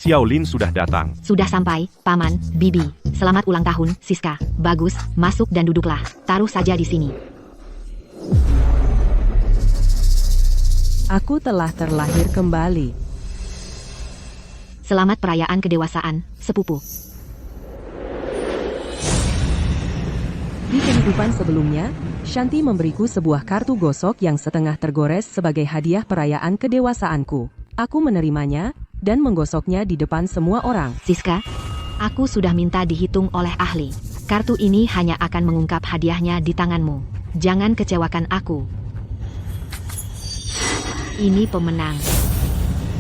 Xiaolin sudah datang. Sudah sampai, Paman, Bibi. Selamat ulang tahun, Siska. Bagus, masuk dan duduklah. Taruh saja di sini. Aku telah terlahir kembali. Selamat perayaan kedewasaan, sepupu. Di kehidupan sebelumnya, Shanti memberiku sebuah kartu gosok yang setengah tergores sebagai hadiah perayaan kedewasaanku. Aku menerimanya dan menggosoknya di depan semua orang. Siska, aku sudah minta dihitung oleh ahli. Kartu ini hanya akan mengungkap hadiahnya di tanganmu. Jangan kecewakan aku. Ini pemenang.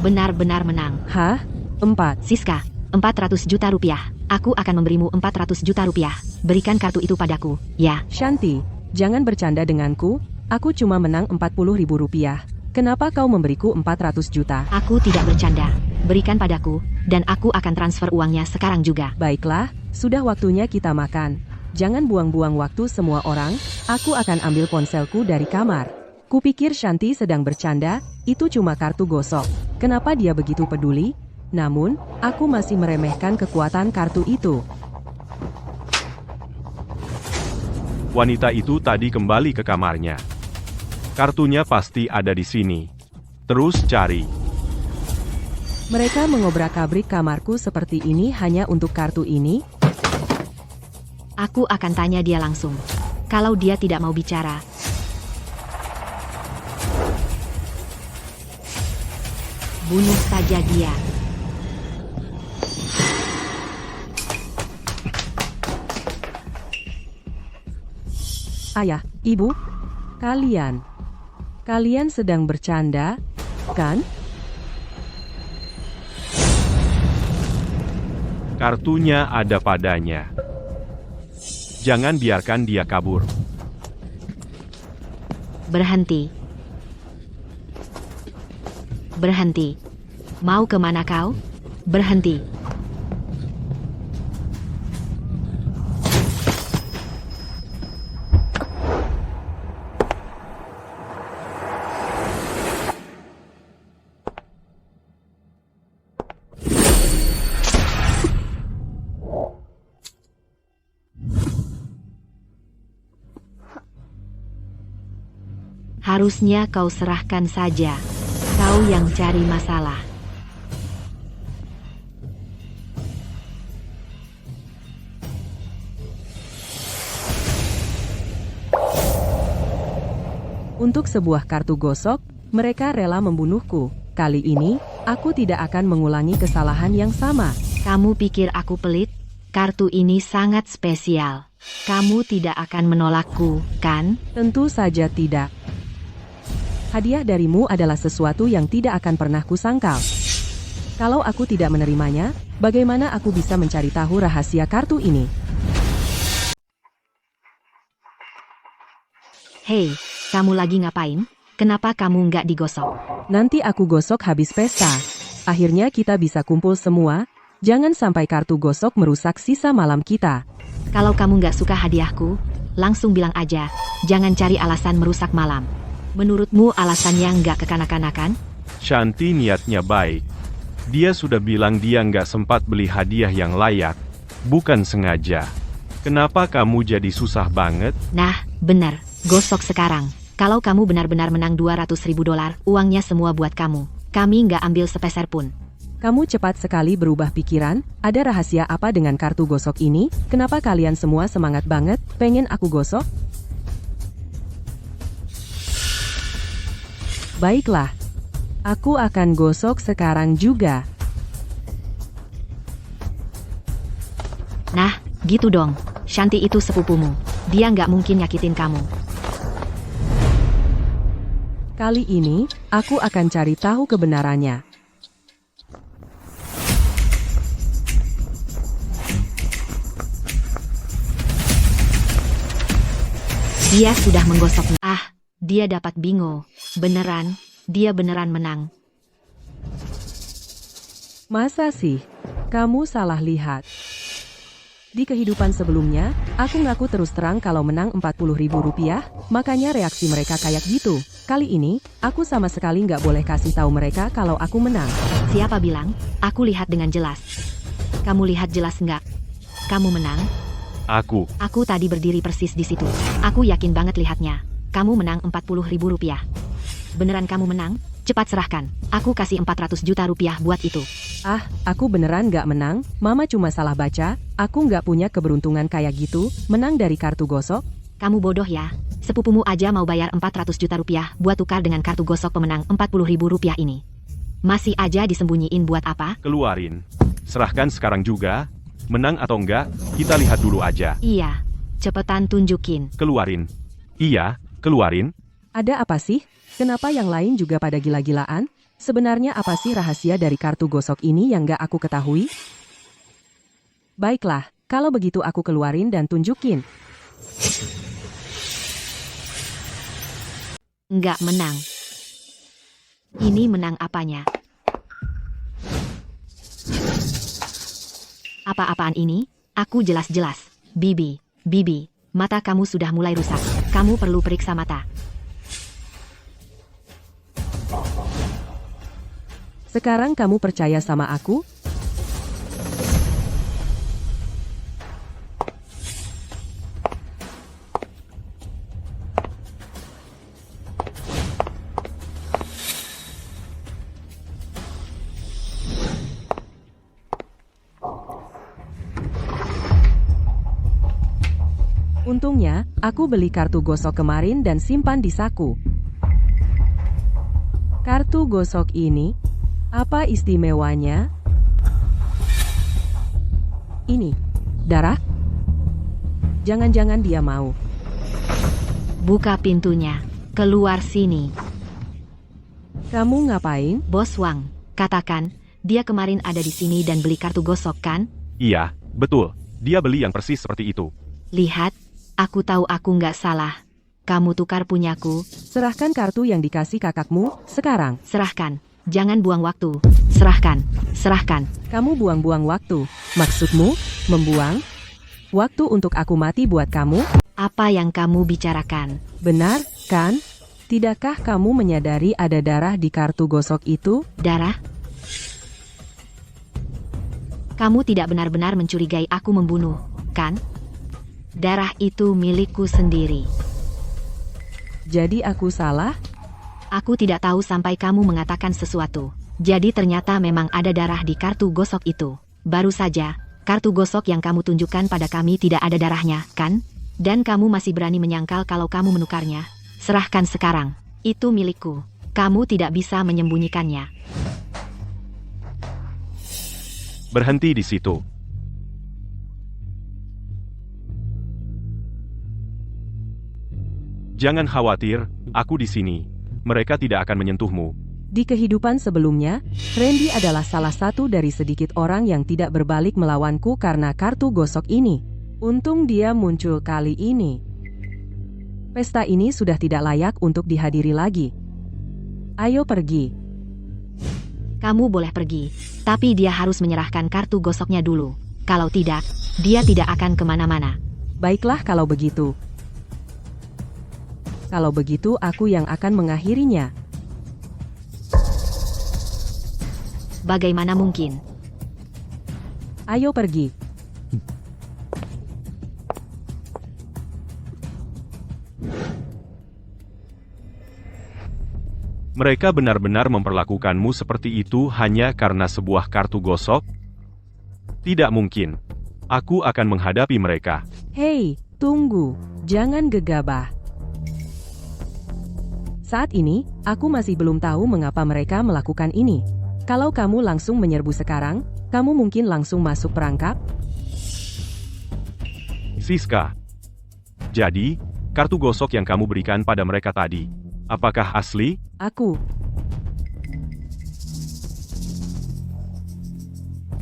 Benar-benar menang. Hah? 4. Siska, 400 juta rupiah. Aku akan memberimu 400 juta rupiah. Berikan kartu itu padaku, ya. Shanti, jangan bercanda denganku. Aku cuma menang 40.000 rupiah. Kenapa kau memberiku 400 juta? Aku tidak bercanda. Berikan padaku, dan aku akan transfer uangnya sekarang juga. Baiklah, sudah waktunya kita makan. Jangan buang-buang waktu semua orang. Aku akan ambil ponselku dari kamar. Kupikir Shanti sedang bercanda, itu cuma kartu gosok. Kenapa dia begitu peduli? Namun, aku masih meremehkan kekuatan kartu itu. Wanita itu tadi kembali ke kamarnya. Kartunya pasti ada di sini. Terus cari. Mereka mengobrak-abrik kamarku seperti ini hanya untuk kartu ini. Aku akan tanya dia langsung. Kalau dia tidak mau bicara, bunuh saja dia. Ayah, Ibu, kalian sedang bercanda, kan? Kartunya ada padanya. Jangan biarkan dia kabur. Berhenti. Berhenti. Mau kemana kau? Berhenti. Harusnya kau serahkan saja. Kau yang cari masalah. Untuk sebuah kartu gosok, mereka rela membunuhku. Kali ini, aku tidak akan mengulangi kesalahan yang sama. Kamu pikir aku pelit? Kartu ini sangat spesial. Kamu tidak akan menolakku, kan? Tentu saja tidak. Hadiah darimu adalah sesuatu yang tidak akan pernah kusangkal. Kalau aku tidak menerimanya, bagaimana aku bisa mencari tahu rahasia kartu ini? Hei, kamu lagi ngapain? Kenapa kamu nggak digosok? Nanti aku gosok habis pesta. Akhirnya kita bisa kumpul semua. Jangan sampai kartu gosok merusak sisa malam kita. Kalau kamu nggak suka hadiahku, langsung bilang aja. Jangan cari alasan merusak malam. Menurutmu alasannya nggak kekanak-kanakan? Shanti niatnya baik. Dia sudah bilang dia nggak sempat beli hadiah yang layak. Bukan sengaja. Kenapa kamu jadi susah banget? Nah, benar. Gosok sekarang. Kalau kamu benar-benar menang 200.000 dolar, uangnya semua buat kamu. Kami nggak ambil sepeser pun. Kamu cepat sekali berubah pikiran. Ada rahasia apa dengan kartu gosok ini? Kenapa kalian semua semangat banget? Pengen aku gosok? Baiklah. Aku akan gosok sekarang juga. Nah, gitu dong. Shanti itu sepupumu. Dia nggak mungkin nyakitin kamu. Kali ini, aku akan cari tahu kebenarannya. Dia sudah menggosoknya. Dia dapat bingo. Beneran, dia beneran menang. Masa sih? Kamu salah lihat. Di kehidupan sebelumnya, aku ngaku terus terang kalau menang 40.000 rupiah, makanya reaksi mereka kayak gitu. Kali ini, aku sama sekali nggak boleh kasih tahu mereka kalau aku menang. Siapa bilang? Aku lihat dengan jelas. Kamu lihat jelas nggak? Kamu menang? Aku. Aku tadi berdiri persis di situ. Aku yakin banget lihatnya. Kamu menang 40.000 rupiah. Beneran kamu menang? Cepat serahkan. Aku kasih 400 juta rupiah buat itu. Ah, aku beneran nggak menang, Mama cuma salah baca, aku nggak punya keberuntungan kayak gitu, menang dari kartu gosok. Kamu bodoh ya. Sepupumu aja mau bayar 400 juta rupiah buat tukar dengan kartu gosok pemenang 40.000 rupiah ini. Masih aja disembunyiin buat apa? Keluarin. Serahkan sekarang juga. Menang atau enggak, kita lihat dulu aja. Iya. Cepetan tunjukin. Keluarin. Iya, keluarin. Ada apa sih? Kenapa yang lain juga pada gila-gilaan? Sebenarnya apa sih rahasia dari kartu gosok ini yang nggak aku ketahui? Baiklah, kalau begitu aku keluarin dan tunjukin. Nggak menang. Ini menang apanya? Apa-apaan ini? Aku jelas-jelas. Bibi, mata kamu sudah mulai rusak. Kamu perlu periksa mata. Sekarang kamu percaya sama aku? Untungnya, aku beli kartu gosok kemarin dan simpan di saku. Kartu gosok ini, apa istimewanya? Ini, darah? Jangan-jangan dia mau. Buka pintunya. Keluar sini. Kamu ngapain? Bos Wang, katakan, dia kemarin ada di sini dan beli kartu gosok kan? Iya, betul. Dia beli yang persis seperti itu. Lihat, aku tahu aku nggak salah. Kamu tukar punyaku. Serahkan kartu yang dikasih kakakmu, sekarang. Serahkan. Jangan buang waktu. Serahkan. Kamu buang-buang waktu. Maksudmu, membuang waktu untuk aku mati buat kamu? Apa yang kamu bicarakan? Benar, kan? Tidakkah kamu menyadari ada darah di kartu gosok itu? Darah? Kamu tidak benar-benar mencurigai aku membunuh, kan? Darah itu milikku sendiri. Jadi aku salah? Aku tidak tahu sampai kamu mengatakan sesuatu. Jadi ternyata memang ada darah di kartu gosok itu. Baru saja, kartu gosok yang kamu tunjukkan pada kami tidak ada darahnya, kan? Dan kamu masih berani menyangkal kalau kamu menukarnya. Serahkan sekarang. Itu milikku. Kamu tidak bisa menyembunyikannya. Berhenti di situ. Jangan khawatir, aku di sini. Mereka tidak akan menyentuhmu. Di kehidupan sebelumnya, Randy adalah salah satu dari sedikit orang yang tidak berbalik melawanku karena kartu gosok ini. Untung dia muncul kali ini. Pesta ini sudah tidak layak untuk dihadiri lagi. Ayo pergi. Kamu boleh pergi, tapi dia harus menyerahkan kartu gosoknya dulu. Kalau tidak, dia tidak akan kemana-mana. Baiklah kalau begitu. Kalau begitu aku yang akan mengakhirinya. Bagaimana mungkin? Ayo pergi. Mereka benar-benar memperlakukanmu seperti itu hanya karena sebuah kartu gosok? Tidak mungkin. Aku akan menghadapi mereka. Hei, tunggu. Jangan gegabah. Saat ini, aku masih belum tahu mengapa mereka melakukan ini. Kalau kamu langsung menyerbu sekarang, kamu mungkin langsung masuk perangkap. Siska. Jadi, kartu gosok yang kamu berikan pada mereka tadi, apakah asli? Aku.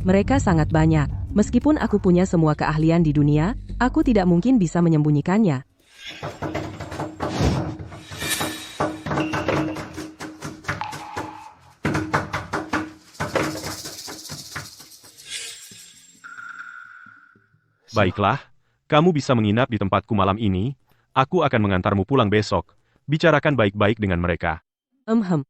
Mereka sangat banyak. Meskipun aku punya semua keahlian di dunia, aku tidak mungkin bisa menyembunyikannya. Baiklah, kamu bisa menginap di tempatku malam ini. Aku akan mengantarmu pulang besok. Bicarakan baik-baik dengan mereka. Hem.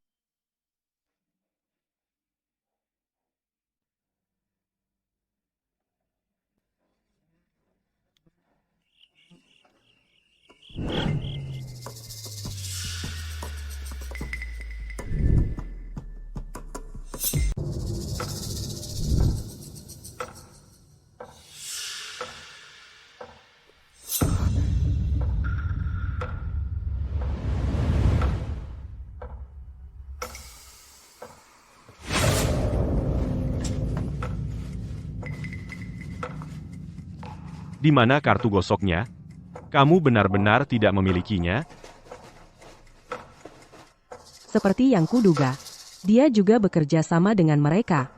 Di mana kartu gosoknya? Kamu benar-benar tidak memilikinya? Seperti yang kuduga. Dia juga bekerja sama dengan mereka.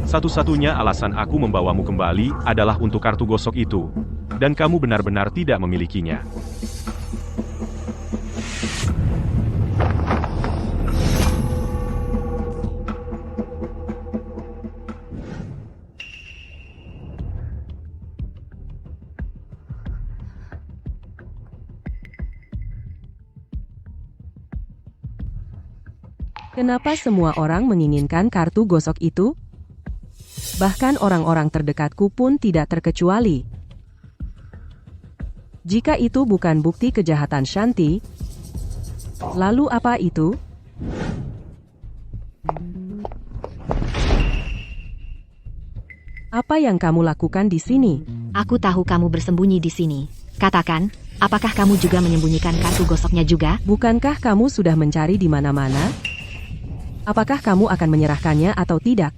Satu-satunya alasan aku membawamu kembali adalah untuk kartu gosok itu. Dan kamu benar-benar tidak memilikinya. Kenapa semua orang menginginkan kartu gosok itu? Bahkan orang-orang terdekatku pun tidak terkecuali. Jika itu bukan bukti kejahatan Shanti, lalu apa itu? Apa yang kamu lakukan di sini? Aku tahu kamu bersembunyi di sini. Katakan, apakah kamu juga menyembunyikan kartu gosoknya juga? Bukankah kamu sudah mencari di mana-mana? Apakah kamu akan menyerahkannya atau tidak?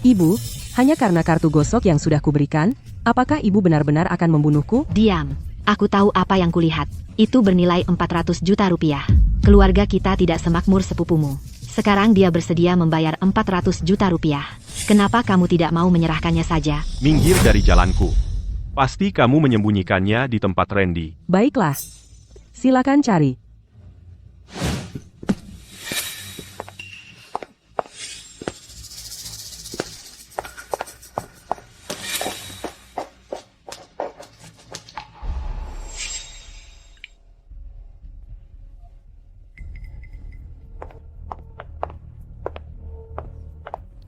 Ibu, hanya karena kartu gosok yang sudah kuberikan, apakah ibu benar-benar akan membunuhku? Diam. Aku tahu apa yang kulihat. Itu bernilai 400 juta rupiah. Keluarga kita tidak semakmur sepupumu. Sekarang dia bersedia membayar 400 juta rupiah. Kenapa kamu tidak mau menyerahkannya saja? Minggir dari jalanku. Pasti kamu menyembunyikannya di tempat Randy. Baiklah. Silakan cari.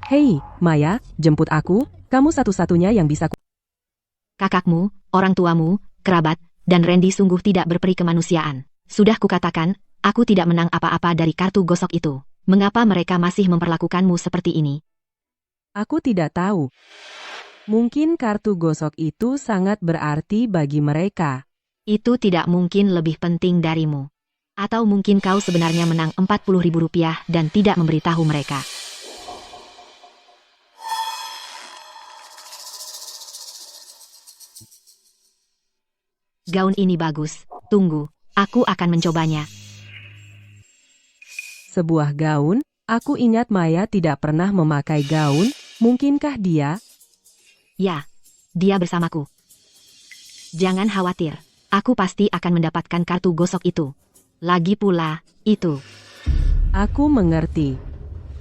Hei, Maya, jemput aku. Kamu satu-satunya yang bisa Kakakmu, orang tuamu, kerabat, dan Randy sungguh tidak berperi kemanusiaan. Sudah kukatakan, aku tidak menang apa-apa dari kartu gosok itu. Mengapa mereka masih memperlakukanmu seperti ini? Aku tidak tahu. Mungkin kartu gosok itu sangat berarti bagi mereka. Itu tidak mungkin lebih penting darimu. Atau mungkin kau sebenarnya menang 40.000 rupiah dan tidak memberitahu mereka. Gaun ini bagus. Tunggu, aku akan mencobanya. Sebuah gaun? Aku ingat Maya tidak pernah memakai gaun. Mungkinkah dia? Ya, dia bersamaku. Jangan khawatir, aku pasti akan mendapatkan kartu gosok itu. Lagi pula, itu. Aku mengerti.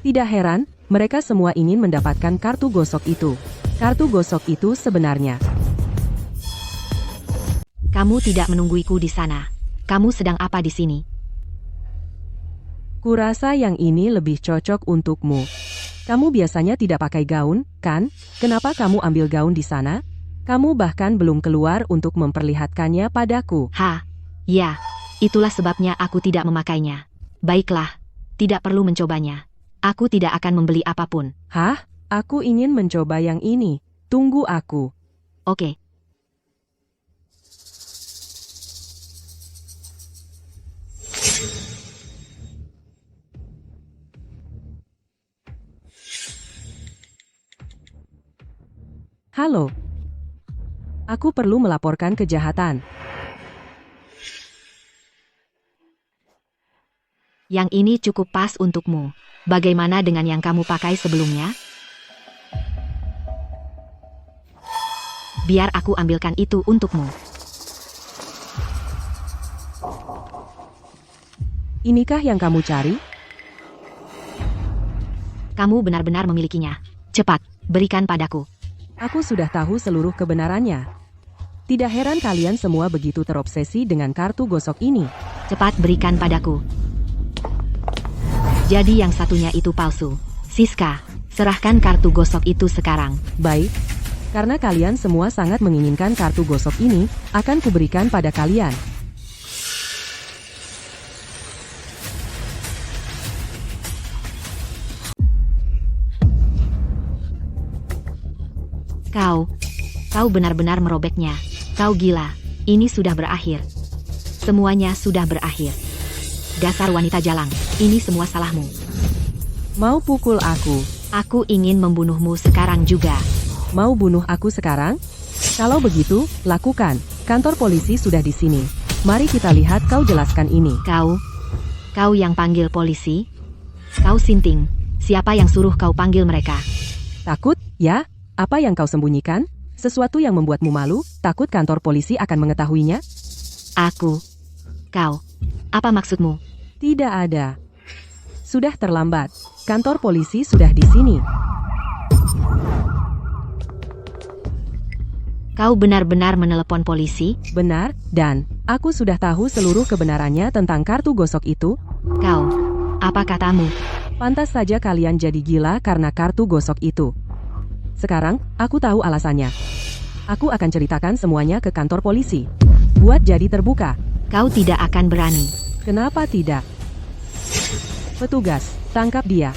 Tidak heran, mereka semua ingin mendapatkan kartu gosok itu. Kartu gosok itu sebenarnya. Kamu tidak menungguiku di sana. Kamu sedang apa di sini? Kurasa yang ini lebih cocok untukmu. Kamu biasanya tidak pakai gaun, kan? Kenapa kamu ambil gaun di sana? Kamu bahkan belum keluar untuk memperlihatkannya padaku. Ya, itulah sebabnya aku tidak memakainya. Baiklah, tidak perlu mencobanya. Aku tidak akan membeli apapun. Hah? Aku ingin mencoba yang ini. Tunggu aku. Oke. Halo. Aku perlu melaporkan kejahatan. Yang ini cukup pas untukmu. Bagaimana dengan yang kamu pakai sebelumnya? Biar aku ambilkan itu untukmu. Inikah yang kamu cari? Kamu benar-benar memilikinya. Cepat, berikan padaku. Aku sudah tahu seluruh kebenarannya. Tidak heran kalian semua begitu terobsesi dengan kartu gosok ini. Cepat berikan padaku. Jadi yang satunya itu palsu. Siska, serahkan kartu gosok itu sekarang. Baik. Karena kalian semua sangat menginginkan kartu gosok ini, akan kuberikan pada kalian. Kau benar-benar merobeknya. Kau gila, ini sudah berakhir. Semuanya sudah berakhir. Dasar wanita jalang, ini semua salahmu. Mau pukul aku? Aku ingin membunuhmu sekarang juga. Mau bunuh aku sekarang? Kalau begitu, lakukan. Kantor polisi sudah di sini. Mari kita lihat kau jelaskan ini. Kau yang panggil polisi? Kau sinting. Siapa yang suruh kau panggil mereka? Takut, ya? Apa yang kau sembunyikan? Sesuatu yang membuatmu malu? Takut kantor polisi akan mengetahuinya? Kau. Apa maksudmu? Tidak ada. Sudah terlambat. Kantor polisi sudah di sini. Kau benar-benar menelepon polisi? Benar, dan aku sudah tahu seluruh kebenarannya tentang kartu gosok itu. Kau. Apa katamu? Pantas saja kalian jadi gila karena kartu gosok itu. Sekarang, aku tahu alasannya. Aku akan ceritakan semuanya ke kantor polisi. Buat jadi terbuka. Kau tidak akan berani. Kenapa tidak? Petugas, tangkap dia.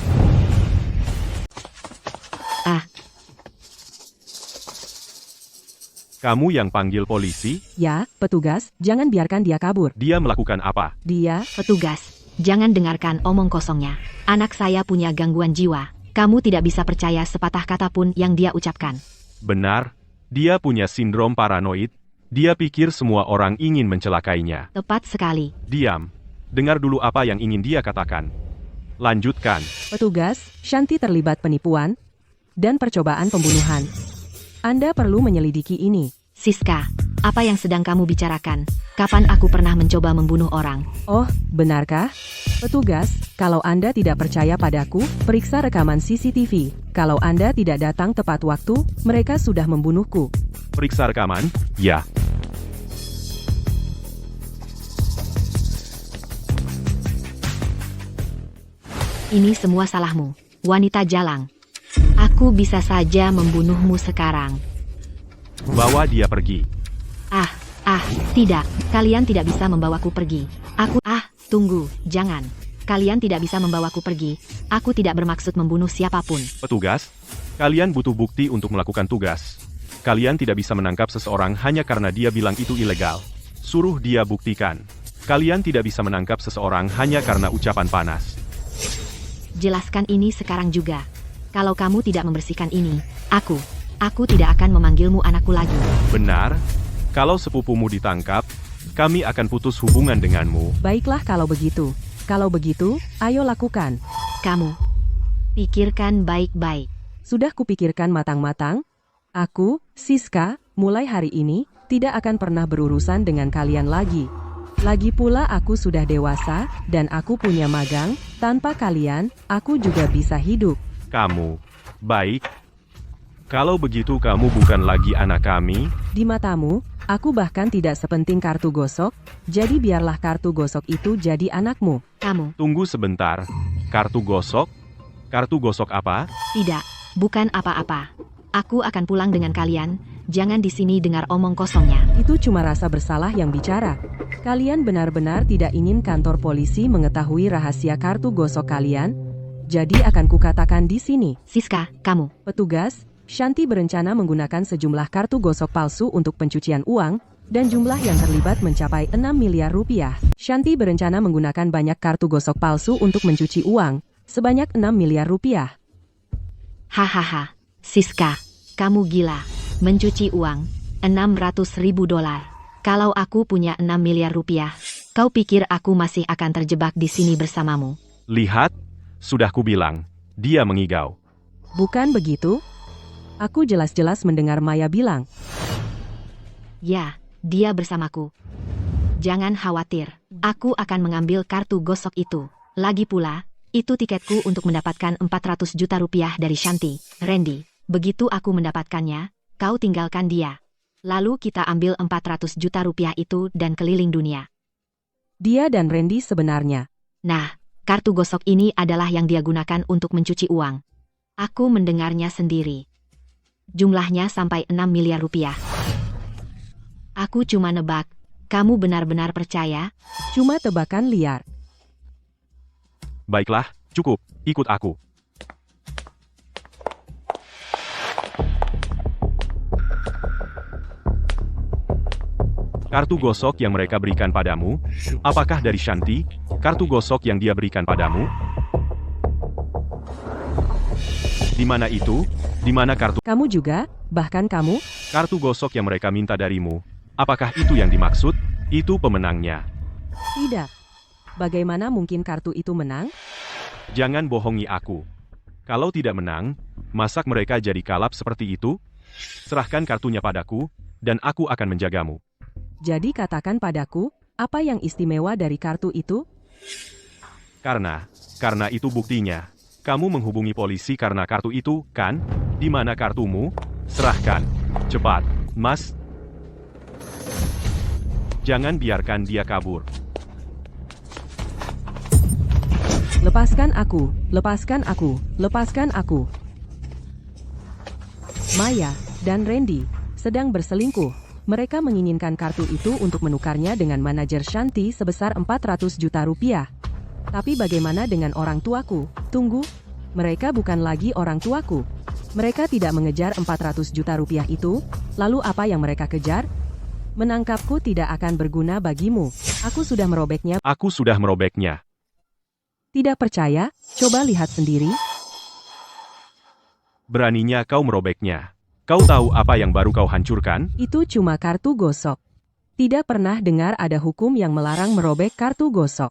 Kamu yang panggil polisi? Ya, petugas, jangan biarkan dia kabur. Dia melakukan apa? Dia, Petugas, jangan dengarkan omong kosongnya. Anak saya punya gangguan jiwa. Kamu tidak bisa percaya sepatah kata pun yang dia ucapkan. Benar, dia punya sindrom paranoid. Dia pikir semua orang ingin mencelakainya. Tepat sekali. Diam. Dengar dulu apa yang ingin dia katakan. Lanjutkan. petugas, Shanti terlibat penipuan dan percobaan pembunuhan. Anda perlu menyelidiki ini. Siska, apa yang sedang kamu bicarakan? Kapan aku pernah mencoba membunuh orang? Oh, benarkah? Petugas, kalau Anda tidak percaya padaku, periksa rekaman CCTV. Kalau Anda tidak datang tepat waktu, mereka sudah membunuhku. Periksa rekaman? Ya. Ini semua salahmu, wanita jalang. Aku bisa saja membunuhmu sekarang. Bawa dia pergi. Tidak. Kalian tidak bisa membawaku pergi. Tunggu, jangan. Kalian tidak bisa membawaku pergi. Aku tidak bermaksud membunuh siapapun. Petugas, kalian butuh bukti untuk melakukan tugas. Kalian tidak bisa menangkap seseorang hanya karena dia bilang itu ilegal. Suruh dia buktikan. Kalian tidak bisa menangkap seseorang hanya karena ucapan panas. Jelaskan ini sekarang juga. Kalau kamu tidak membersihkan ini, aku tidak akan memanggilmu anakku lagi. Benar? Kalau sepupumu ditangkap, kami akan putus hubungan denganmu. Baiklah kalau begitu. Kalau begitu, ayo lakukan. Kamu pikirkan baik-baik. Sudah kupikirkan matang-matang. Aku, Siska, mulai hari ini, tidak akan pernah berurusan dengan kalian lagi. Lagi pula aku sudah dewasa, dan aku punya magang. Tanpa kalian, aku juga bisa hidup. Kamu. Baik. Kalau begitu kamu bukan lagi anak kami. Di matamu, aku bahkan tidak sepenting kartu gosok, jadi biarlah kartu gosok itu jadi anakmu. Kamu. Tunggu sebentar. Kartu gosok? Kartu gosok apa? Tidak, bukan apa-apa. Aku akan pulang dengan kalian. Jangan di sini dengar omong kosongnya. Itu cuma rasa bersalah yang bicara. Kalian benar-benar tidak ingin kantor polisi mengetahui rahasia kartu gosok kalian? Jadi akan kukatakan di sini. Siska, kamu. Petugas, Shanti berencana menggunakan sejumlah kartu gosok palsu untuk pencucian uang, dan jumlah yang terlibat mencapai 6 miliar rupiah. Shanti berencana menggunakan banyak kartu gosok palsu untuk mencuci uang, sebanyak 6 miliar rupiah. Hahaha, Siska, kamu gila. Mencuci uang, 600.000 dolar. Kalau aku punya 6 miliar rupiah, kau pikir aku masih akan terjebak di sini bersamamu? Lihat, sudah kubilang, dia mengigau. Bukan begitu? Aku jelas-jelas mendengar Maya bilang. Ya, dia bersamaku. Jangan khawatir, aku akan mengambil kartu gosok itu. Lagi pula, itu tiketku untuk mendapatkan 400 juta rupiah dari Shanti. Randy, Begitu aku mendapatkannya, kau tinggalkan dia. Lalu kita ambil 400 juta rupiah itu dan keliling dunia. Dia dan Randy sebenarnya. Nah, kartu gosok ini adalah yang dia gunakan untuk mencuci uang. Aku mendengarnya sendiri. Jumlahnya sampai 6 miliar rupiah. Aku cuma nebak. Kamu benar-benar percaya? Cuma tebakan liar. Baiklah, cukup, ikut aku. Kartu gosok yang mereka berikan padamu, apakah dari Shanti? Kartu gosok yang dia berikan padamu? Di mana itu? Di mana kartu? Kamu juga, bahkan kamu? Kartu gosok yang mereka minta darimu. Apakah itu yang dimaksud? Itu pemenangnya. Tidak. Bagaimana mungkin kartu itu menang? Jangan bohongi aku. Kalau tidak menang, masak mereka jadi kalap seperti itu? Serahkan kartunya padaku, dan aku akan menjagamu. Jadi katakan padaku, apa yang istimewa dari kartu itu? Karena itu buktinya. Kamu menghubungi polisi karena kartu itu, kan? Di mana kartumu? Serahkan. Cepat, Mas. Jangan biarkan dia kabur. Lepaskan aku, lepaskan aku, lepaskan aku. Maya dan Randy sedang berselingkuh. Mereka menginginkan kartu itu untuk menukarnya dengan manajer Shanti sebesar 400 juta rupiah. Tapi bagaimana dengan orang tuaku? Tunggu, mereka bukan lagi orang tuaku. Mereka tidak mengejar 400 juta rupiah itu, lalu apa yang mereka kejar? Menangkapku tidak akan berguna bagimu. Aku sudah merobeknya. Aku sudah merobeknya. Tidak percaya? Coba lihat sendiri. Beraninya kau merobeknya. Kau tahu apa yang baru kau hancurkan? Itu cuma kartu gosok. Tidak pernah dengar ada hukum yang melarang merobek kartu gosok.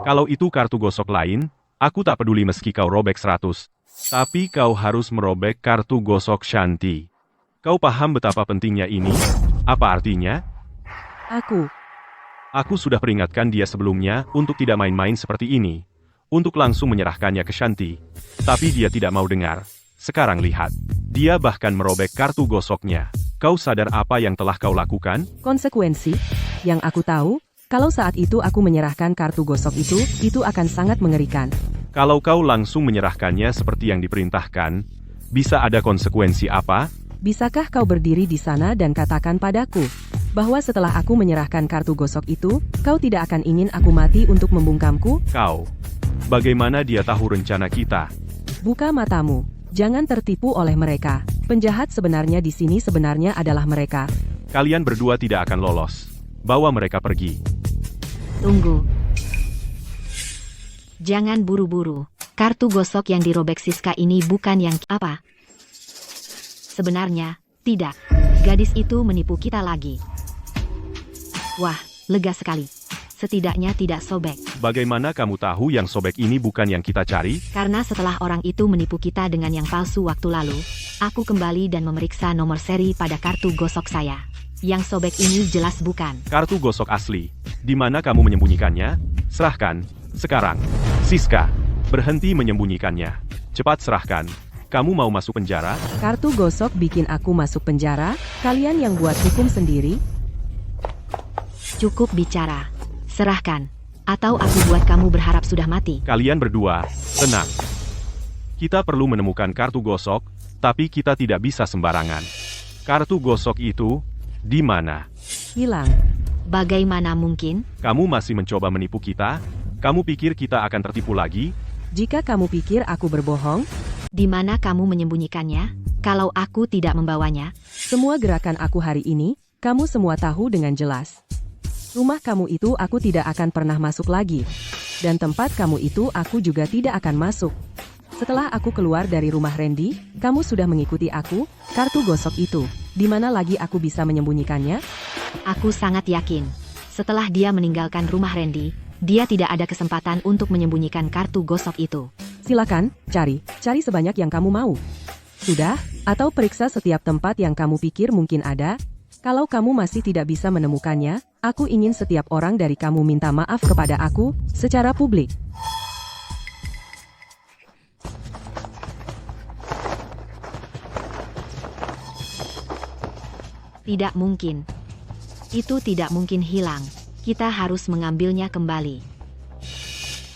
Kalau itu kartu gosok lain, aku tak peduli meski kau robek 100. Tapi kau harus merobek kartu gosok Shanti. Kau paham betapa pentingnya ini? Apa artinya? Aku sudah peringatkan dia sebelumnya untuk tidak main-main seperti ini. Untuk langsung menyerahkannya ke Shanti. Tapi dia tidak mau dengar. Sekarang lihat. Dia bahkan merobek kartu gosoknya. Kau sadar apa yang telah kau lakukan? Konsekuensi? Yang aku tahu, kalau saat itu aku menyerahkan kartu gosok itu akan sangat mengerikan. Kalau kau langsung menyerahkannya seperti yang diperintahkan, bisa ada konsekuensi apa? Bisakah kau berdiri di sana dan katakan padaku, bahwa setelah aku menyerahkan kartu gosok itu, kau tidak akan ingin aku mati untuk membungkamku? Kau. Bagaimana dia tahu rencana kita? Buka matamu. Jangan tertipu oleh mereka. Penjahat sebenarnya di sini sebenarnya adalah mereka. Kalian berdua tidak akan lolos. Bawa mereka pergi. Tunggu. Jangan buru-buru. Kartu gosok yang dirobek Siska ini bukan yang apa? Sebenarnya, tidak. Gadis itu menipu kita lagi. Wah, lega sekali. Setidaknya tidak sobek. Bagaimana kamu tahu yang sobek ini bukan yang kita cari? Karena setelah orang itu menipu kita dengan yang palsu waktu lalu, aku kembali dan memeriksa nomor seri pada kartu gosok saya. Yang sobek ini jelas bukan. Kartu gosok asli. Di mana kamu menyembunyikannya? Serahkan. Sekarang. Siska, berhenti menyembunyikannya. Cepat serahkan. Kamu mau masuk penjara? Kartu gosok bikin aku masuk penjara? Kalian yang buat hukum sendiri? Cukup bicara. Serahkan. Atau aku buat kamu berharap sudah mati. Kalian berdua, tenang. Kita perlu menemukan kartu gosok, tapi kita tidak bisa sembarangan. Kartu gosok itu, di mana? Hilang. Bagaimana mungkin? Kamu masih mencoba menipu kita? Kamu pikir kita akan tertipu lagi? Jika kamu pikir aku berbohong, Di mana kamu menyembunyikannya? Kalau aku tidak membawanya, semua gerakan aku hari ini, kamu semua tahu dengan jelas. Rumah kamu itu aku tidak akan pernah masuk lagi. Dan tempat kamu itu aku juga tidak akan masuk. Setelah aku keluar dari rumah Randy, kamu sudah mengikuti aku, kartu gosok itu. Di mana lagi aku bisa menyembunyikannya? aku sangat yakin. Setelah dia meninggalkan rumah Randy, dia tidak ada kesempatan untuk menyembunyikan kartu gosok itu. Silakan, cari sebanyak yang kamu mau. Sudah, atau periksa setiap tempat yang kamu pikir mungkin ada. Kalau kamu masih tidak bisa menemukannya, aku ingin setiap orang dari kamu minta maaf kepada aku, secara publik. Tidak mungkin. Itu tidak mungkin hilang. Kita harus mengambilnya kembali.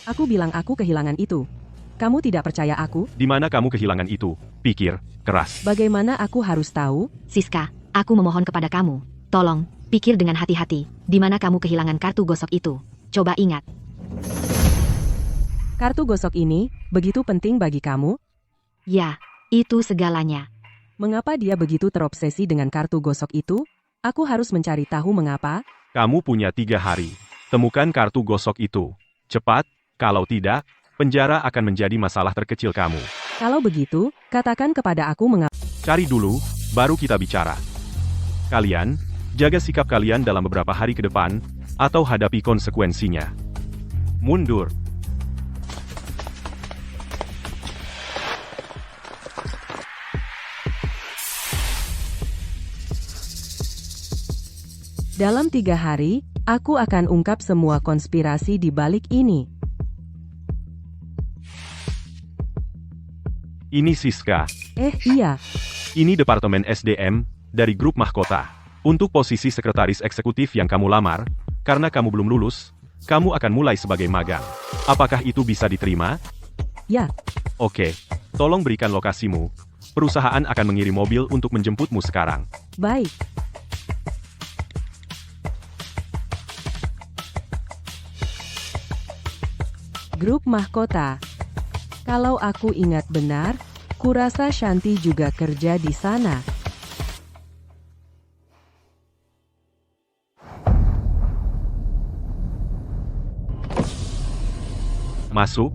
Aku bilang aku kehilangan itu. Kamu tidak percaya aku? Di mana kamu kehilangan itu? Pikir keras. Bagaimana aku harus tahu? Siska, aku memohon kepada kamu. Tolong, pikir dengan hati-hati. Di mana kamu kehilangan kartu gosok itu? Coba ingat. Kartu gosok ini begitu penting bagi kamu? Ya, itu segalanya. Mengapa dia begitu terobsesi dengan kartu gosok itu? Aku harus mencari tahu mengapa. Kamu punya 3 hari. Temukan kartu gosok itu. Cepat, kalau tidak, penjara akan menjadi masalah terkecil kamu. Kalau begitu, katakan kepada aku mengapa. Cari dulu, baru kita bicara. Kalian, jaga sikap kalian dalam beberapa hari ke depan, atau hadapi konsekuensinya. Mundur. Dalam 3 hari, aku akan ungkap semua konspirasi di balik ini. Ini Siska. Iya. Ini Departemen SDM, dari grup mahkota. Untuk posisi sekretaris eksekutif yang kamu lamar, karena kamu belum lulus, kamu akan mulai sebagai magang. Apakah itu bisa diterima? Ya. Oke, tolong berikan lokasimu. Perusahaan akan mengirim mobil untuk menjemputmu sekarang. Baik. Grup mahkota. Kalau aku ingat benar, kurasa Shanti juga kerja di sana. Masuk?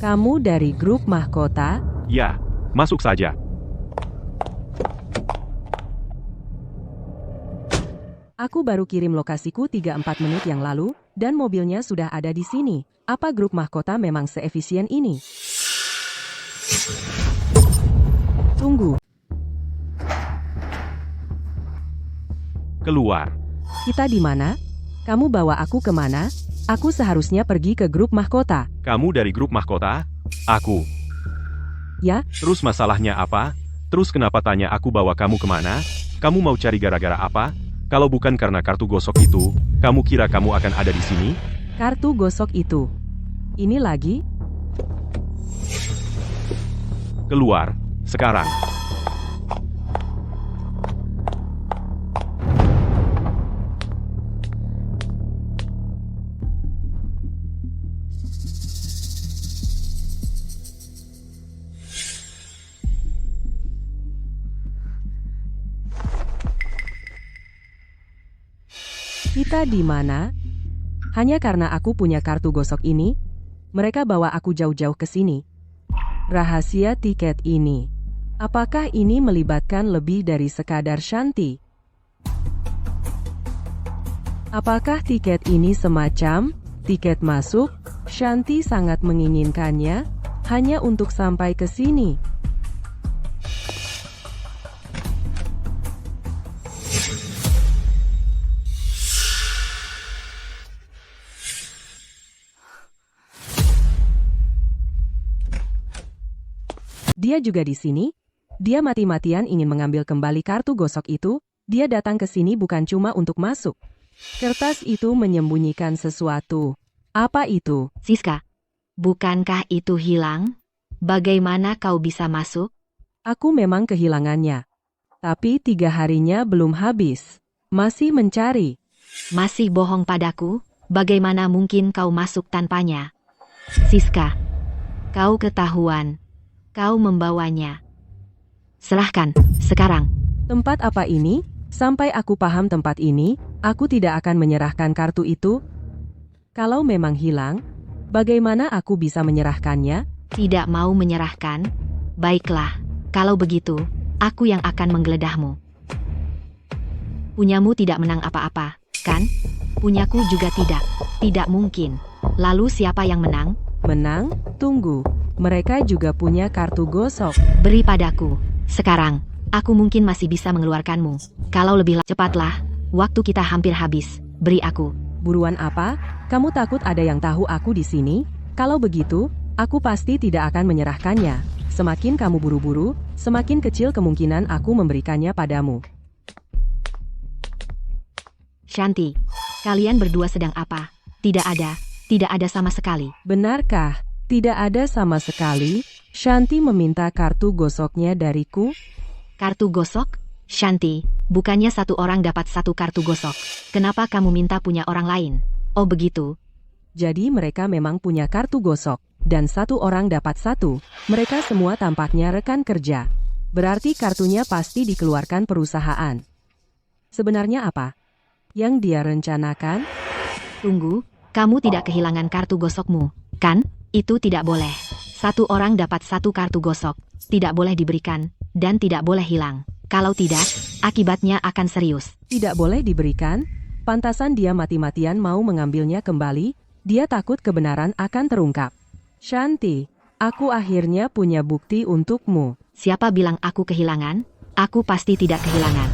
Kamu dari grup mahkota? Ya, masuk saja. Aku baru kirim lokasiku 3-4 menit yang lalu, dan mobilnya sudah ada di sini. Apa grup mahkota memang seefisien ini? Tunggu. Keluar. Kita di mana? Kamu bawa aku kemana? Aku seharusnya pergi ke grup mahkota. Kamu dari grup mahkota? Aku. Ya? Terus masalahnya apa? Terus kenapa tanya aku bawa kamu kemana? Kamu mau cari gara-gara apa? Kalau bukan karena kartu gosok itu, kamu kira kamu akan ada di sini? Kartu gosok itu. Ini lagi? Keluar, sekarang. Kita di mana? Hanya karena aku punya kartu gosok ini, mereka bawa aku jauh-jauh ke sini. Rahasia tiket ini. Apakah ini melibatkan lebih dari sekadar Shanti? Apakah tiket ini semacam tiket masuk? Shanti sangat menginginkannya, hanya untuk sampai ke sini. Dia juga di sini. Dia mati-matian ingin mengambil kembali kartu gosok itu. Dia datang ke sini bukan cuma untuk masuk. Kertas itu menyembunyikan sesuatu. Apa itu? Siska, bukankah itu hilang? Bagaimana kau bisa masuk? Aku memang kehilangannya. Tapi 3 harinya belum habis. Masih mencari. Masih bohong padaku? Bagaimana mungkin kau masuk tanpanya? Siska, kau ketahuan. Kau membawanya. Serahkan, sekarang. Tempat apa ini? Sampai aku paham tempat ini, aku tidak akan menyerahkan kartu itu. Kalau memang hilang, bagaimana aku bisa menyerahkannya? Tidak mau menyerahkan? Baiklah, kalau begitu, aku yang akan menggeledahmu. Punyamu tidak menang apa-apa, kan? Punyaku juga tidak. Tidak mungkin. Lalu siapa yang menang? Menang? Tunggu. Mereka juga punya kartu gosok. Beri padaku. Sekarang, aku mungkin masih bisa mengeluarkanmu. Kalau lebih cepatlah, waktu kita hampir habis. Beri aku. Buruan apa? Kamu takut ada yang tahu aku di sini? Kalau begitu, aku pasti tidak akan menyerahkannya. Semakin kamu buru-buru, semakin kecil kemungkinan aku memberikannya padamu. Shanti, kalian berdua sedang apa? Tidak ada sama sekali. Benarkah? Tidak ada sama sekali. Shanti meminta kartu gosoknya dariku. Kartu gosok? Shanti, bukannya satu orang dapat satu kartu gosok. Kenapa kamu minta punya orang lain? Oh begitu. Jadi mereka memang punya kartu gosok. Dan satu orang dapat satu. Mereka semua tampaknya rekan kerja. Berarti kartunya pasti dikeluarkan perusahaan. Sebenarnya apa yang dia rencanakan? Tunggu, kamu tidak kehilangan kartu gosokmu, kan? Itu tidak boleh. Satu orang dapat satu kartu gosok. Tidak boleh diberikan, dan tidak boleh hilang. Kalau tidak, akibatnya akan serius. Tidak boleh diberikan? Pantasan dia mati-matian mau mengambilnya kembali. Dia takut kebenaran akan terungkap. Shanti, aku akhirnya punya bukti untukmu. Siapa bilang aku kehilangan? Aku pasti tidak kehilangan.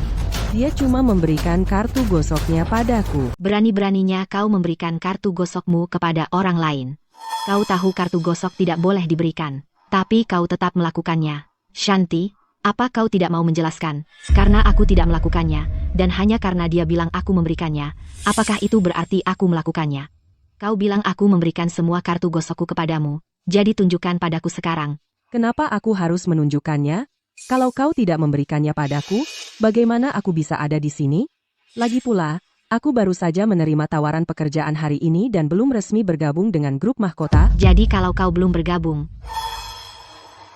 Dia cuma memberikan kartu gosoknya padaku. Berani-beraninya kau memberikan kartu gosokmu kepada orang lain. Kau tahu kartu gosok tidak boleh diberikan, tapi kau tetap melakukannya. Shanti, apa kau tidak mau menjelaskan? Karena aku tidak melakukannya, dan hanya karena dia bilang aku memberikannya, apakah itu berarti aku melakukannya? Kau bilang aku memberikan semua kartu gosokku kepadamu, jadi tunjukkan padaku sekarang. Kenapa aku harus menunjukkannya? Kalau kau tidak memberikannya padaku, bagaimana aku bisa ada di sini? Lagi pula, aku baru saja menerima tawaran pekerjaan hari ini dan belum resmi bergabung dengan grup mahkota. Jadi kalau kau belum bergabung.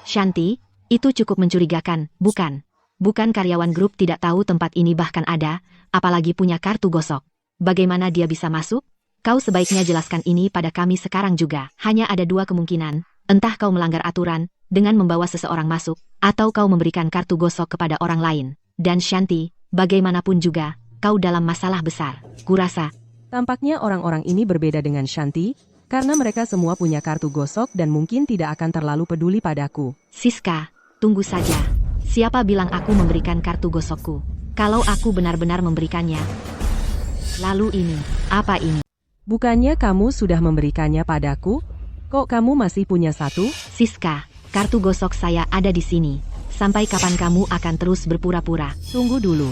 Shanti, itu cukup mencurigakan, bukan? Bukan karyawan grup tidak tahu tempat ini bahkan ada, apalagi punya kartu gosok. Bagaimana dia bisa masuk? Kau sebaiknya jelaskan ini pada kami sekarang juga. Hanya ada dua kemungkinan, entah kau melanggar aturan, dengan membawa seseorang masuk, atau kau memberikan kartu gosok kepada orang lain. Dan Shanti, bagaimanapun juga, kau dalam masalah besar, kurasa. Tampaknya orang-orang ini berbeda dengan Shanti, karena mereka semua punya kartu gosok dan mungkin tidak akan terlalu peduli padaku. Siska, tunggu saja. Siapa bilang aku memberikan kartu gosokku? Kalau aku benar-benar memberikannya. Lalu ini, apa ini? Bukannya kamu sudah memberikannya padaku? Kok kamu masih punya satu? Siska, kartu gosok saya ada di sini. Sampai kapan kamu akan terus berpura-pura? Tunggu dulu.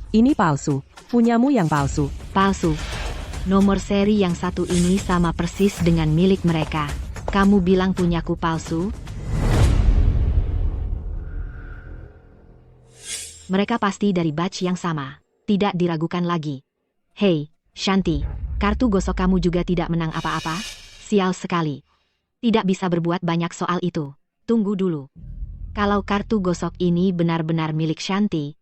Ini palsu. Punyamu yang palsu. Palsu. Nomor seri yang satu ini sama persis dengan milik mereka. Kamu bilang punyaku palsu? Mereka pasti dari batch yang sama. Tidak diragukan lagi. Hei, Shanti, kartu gosok kamu juga tidak menang apa-apa? Sial sekali. Tidak bisa berbuat banyak soal itu. Tunggu dulu. Kalau kartu gosok ini benar-benar milik Shanti,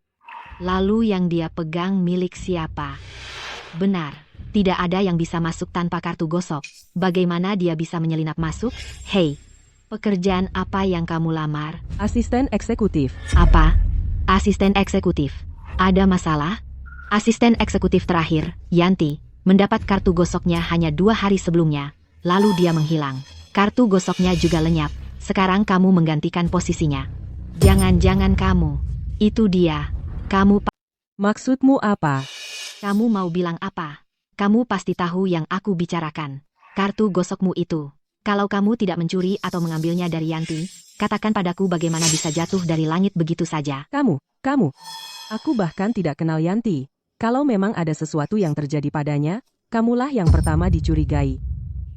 lalu yang dia pegang milik siapa? Benar, tidak ada yang bisa masuk tanpa kartu gosok. Bagaimana dia bisa menyelinap masuk? Hei, pekerjaan apa yang kamu lamar? Asisten eksekutif. Apa? Asisten eksekutif. Ada masalah? Asisten eksekutif terakhir, Yanti, mendapat kartu gosoknya hanya 2 hari sebelumnya. Lalu dia menghilang. Kartu gosoknya juga lenyap. Sekarang kamu menggantikan posisinya. Jangan-jangan kamu. Itu dia. Kamu Maksudmu apa? Kamu mau bilang apa? Kamu pasti tahu yang aku bicarakan. Kartu gosokmu itu. Kalau kamu tidak mencuri atau mengambilnya dari Yanti, katakan padaku bagaimana bisa jatuh dari langit begitu saja. Kamu. Aku bahkan tidak kenal Yanti. Kalau memang ada sesuatu yang terjadi padanya, kamulah yang pertama dicurigai.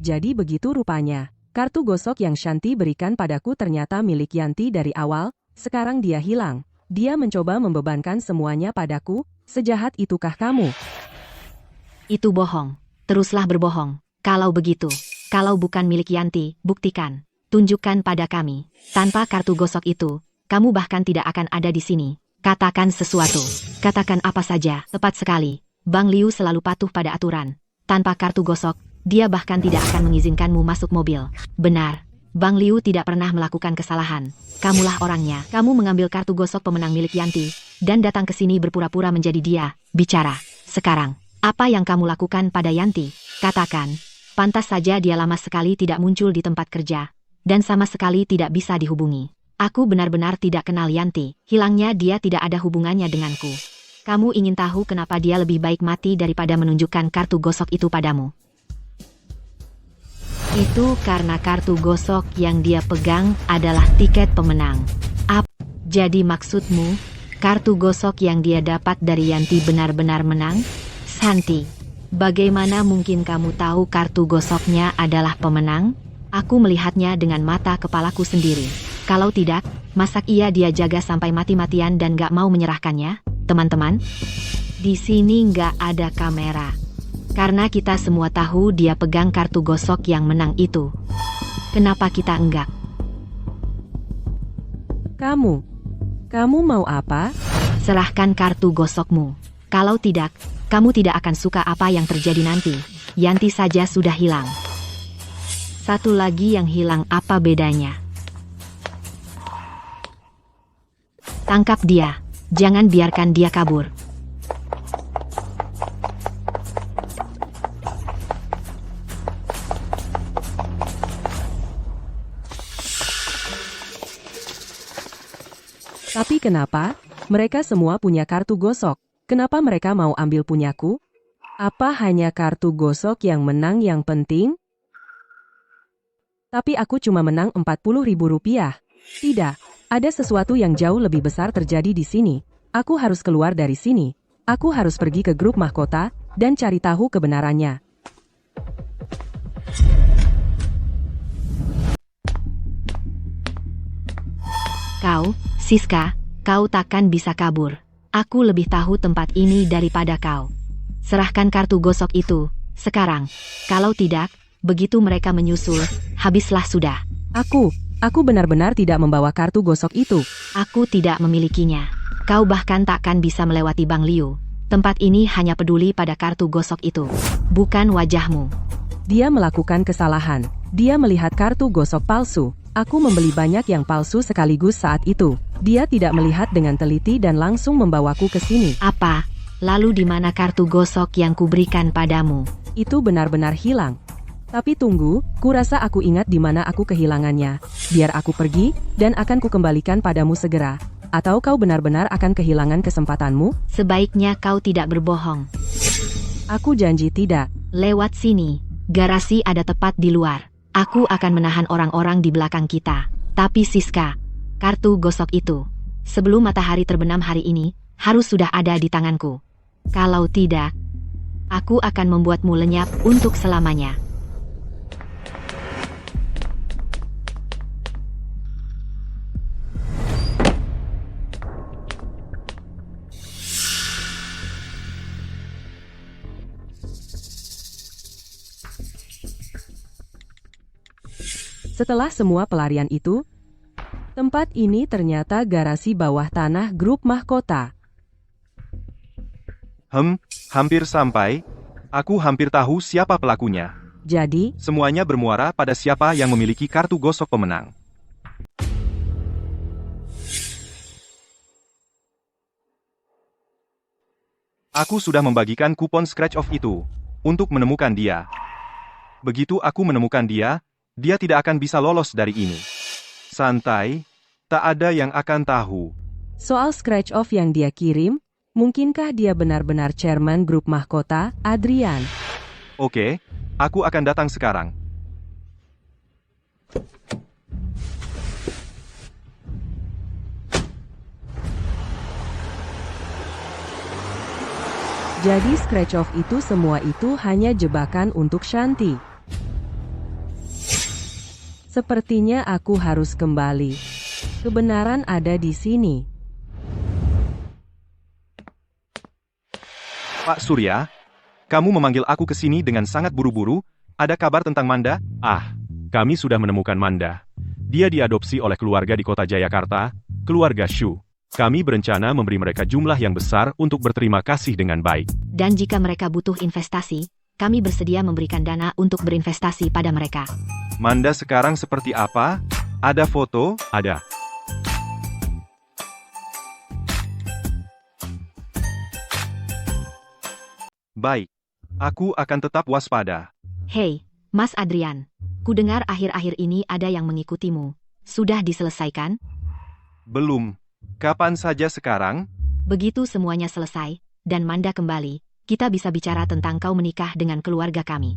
Jadi begitu rupanya. Kartu gosok yang Shanti berikan padaku ternyata milik Yanti dari awal, sekarang dia hilang. Dia mencoba membebankan semuanya padaku, sejahat itukah kamu? Itu bohong. Teruslah berbohong. Kalau begitu, kalau bukan milik Yanti, buktikan. Tunjukkan pada kami. Tanpa kartu gosok itu, kamu bahkan tidak akan ada di sini. Katakan sesuatu. Katakan apa saja. Tepat sekali. Bang Liu selalu patuh pada aturan. Tanpa kartu gosok, dia bahkan tidak akan mengizinkanmu masuk mobil. Benar. Bang Liu tidak pernah melakukan kesalahan. Kamulah orangnya. Kamu mengambil kartu gosok pemenang milik Yanti, dan datang ke sini berpura-pura menjadi dia. Bicara. Sekarang, apa yang kamu lakukan pada Yanti? Katakan. Pantas saja dia lama sekali tidak muncul di tempat kerja, dan sama sekali tidak bisa dihubungi. Aku benar-benar tidak kenal Yanti. Hilangnya dia tidak ada hubungannya denganku. Kamu ingin tahu kenapa dia lebih baik mati daripada menunjukkan kartu gosok itu padamu? Itu karena kartu gosok yang dia pegang adalah tiket pemenang. Jadi maksudmu, kartu gosok yang dia dapat dari Yanti benar-benar menang? Shanti, bagaimana mungkin kamu tahu kartu gosoknya adalah pemenang? Aku melihatnya dengan mata kepalaku sendiri. Kalau tidak, masak dia jaga sampai mati-matian dan gak mau menyerahkannya? Teman-teman, di sini gak ada kamera. Karena kita semua tahu dia pegang kartu gosok yang menang itu. Kenapa kita enggak? Kamu mau apa? Serahkan kartu gosokmu. Kalau tidak, kamu tidak akan suka apa yang terjadi nanti. Yanti saja sudah hilang. Satu lagi yang hilang, apa bedanya? Tangkap dia. Jangan biarkan dia kabur. Tapi kenapa? Mereka semua punya kartu gosok. Kenapa mereka mau ambil punyaku? Apa hanya kartu gosok yang menang yang penting? Tapi aku cuma menang Rp40.000. Tidak, ada sesuatu yang jauh lebih besar terjadi di sini. Aku harus keluar dari sini. Aku harus pergi ke grup mahkota dan cari tahu kebenarannya. Kau, Siska, kau takkan bisa kabur. Aku lebih tahu tempat ini daripada kau. Serahkan kartu gosok itu, sekarang. Kalau tidak, begitu mereka menyusul, habislah sudah. Aku benar-benar tidak membawa kartu gosok itu. Aku tidak memilikinya. Kau bahkan takkan bisa melewati Bang Liu. Tempat ini hanya peduli pada kartu gosok itu, bukan wajahmu. Dia melakukan kesalahan. Dia melihat kartu gosok palsu. Aku membeli banyak yang palsu sekaligus saat itu. Dia tidak melihat dengan teliti dan langsung membawaku ke sini. Apa? Lalu di mana kartu gosok yang kuberikan padamu? Itu benar-benar hilang. Tapi tunggu, kurasa aku ingat di mana aku kehilangannya. Biar aku pergi, dan akan kukembalikan padamu segera. Atau kau benar-benar akan kehilangan kesempatanmu? Sebaiknya kau tidak berbohong. Aku janji tidak. Lewat sini. Garasi ada tepat di luar. Aku akan menahan orang-orang di belakang kita. Tapi Siska, kartu gosok itu, sebelum matahari terbenam hari ini, harus sudah ada di tanganku. Kalau tidak, aku akan membuatmu lenyap untuk selamanya. Setelah semua pelarian itu, tempat ini ternyata garasi bawah tanah grup mahkota. Hampir sampai. Aku hampir tahu siapa pelakunya. Jadi, Semuanya bermuara pada siapa yang memiliki kartu gosok pemenang. Aku sudah membagikan kupon scratch off itu untuk menemukan dia. Begitu aku menemukan dia, dia tidak akan bisa lolos dari ini. Santai, tak ada yang akan tahu. soal scratch off yang dia kirim, mungkinkah dia benar-benar chairman grup mahkota, Adrian? Oke, aku akan datang sekarang. Jadi scratch off itu semua itu hanya jebakan untuk Shanti. Sepertinya aku harus kembali. Kebenaran ada di sini. Pak Surya, kamu memanggil aku ke sini dengan sangat buru-buru. Ada kabar tentang Manda? Kami sudah menemukan Manda. Dia diadopsi oleh keluarga di kota Jayakarta, keluarga Shu. Kami berencana memberi mereka jumlah yang besar untuk berterima kasih dengan baik. Dan jika mereka butuh investasi, kami bersedia memberikan dana untuk berinvestasi pada mereka. Manda sekarang seperti apa? Ada foto? Ada. Baik. Aku akan tetap waspada. Hei, Mas Adrian. Kudengar akhir-akhir ini ada yang mengikutimu. Sudah diselesaikan? Belum. Kapan saja sekarang? Begitu semuanya selesai, dan Manda kembali, kita bisa bicara tentang kau menikah dengan keluarga kami.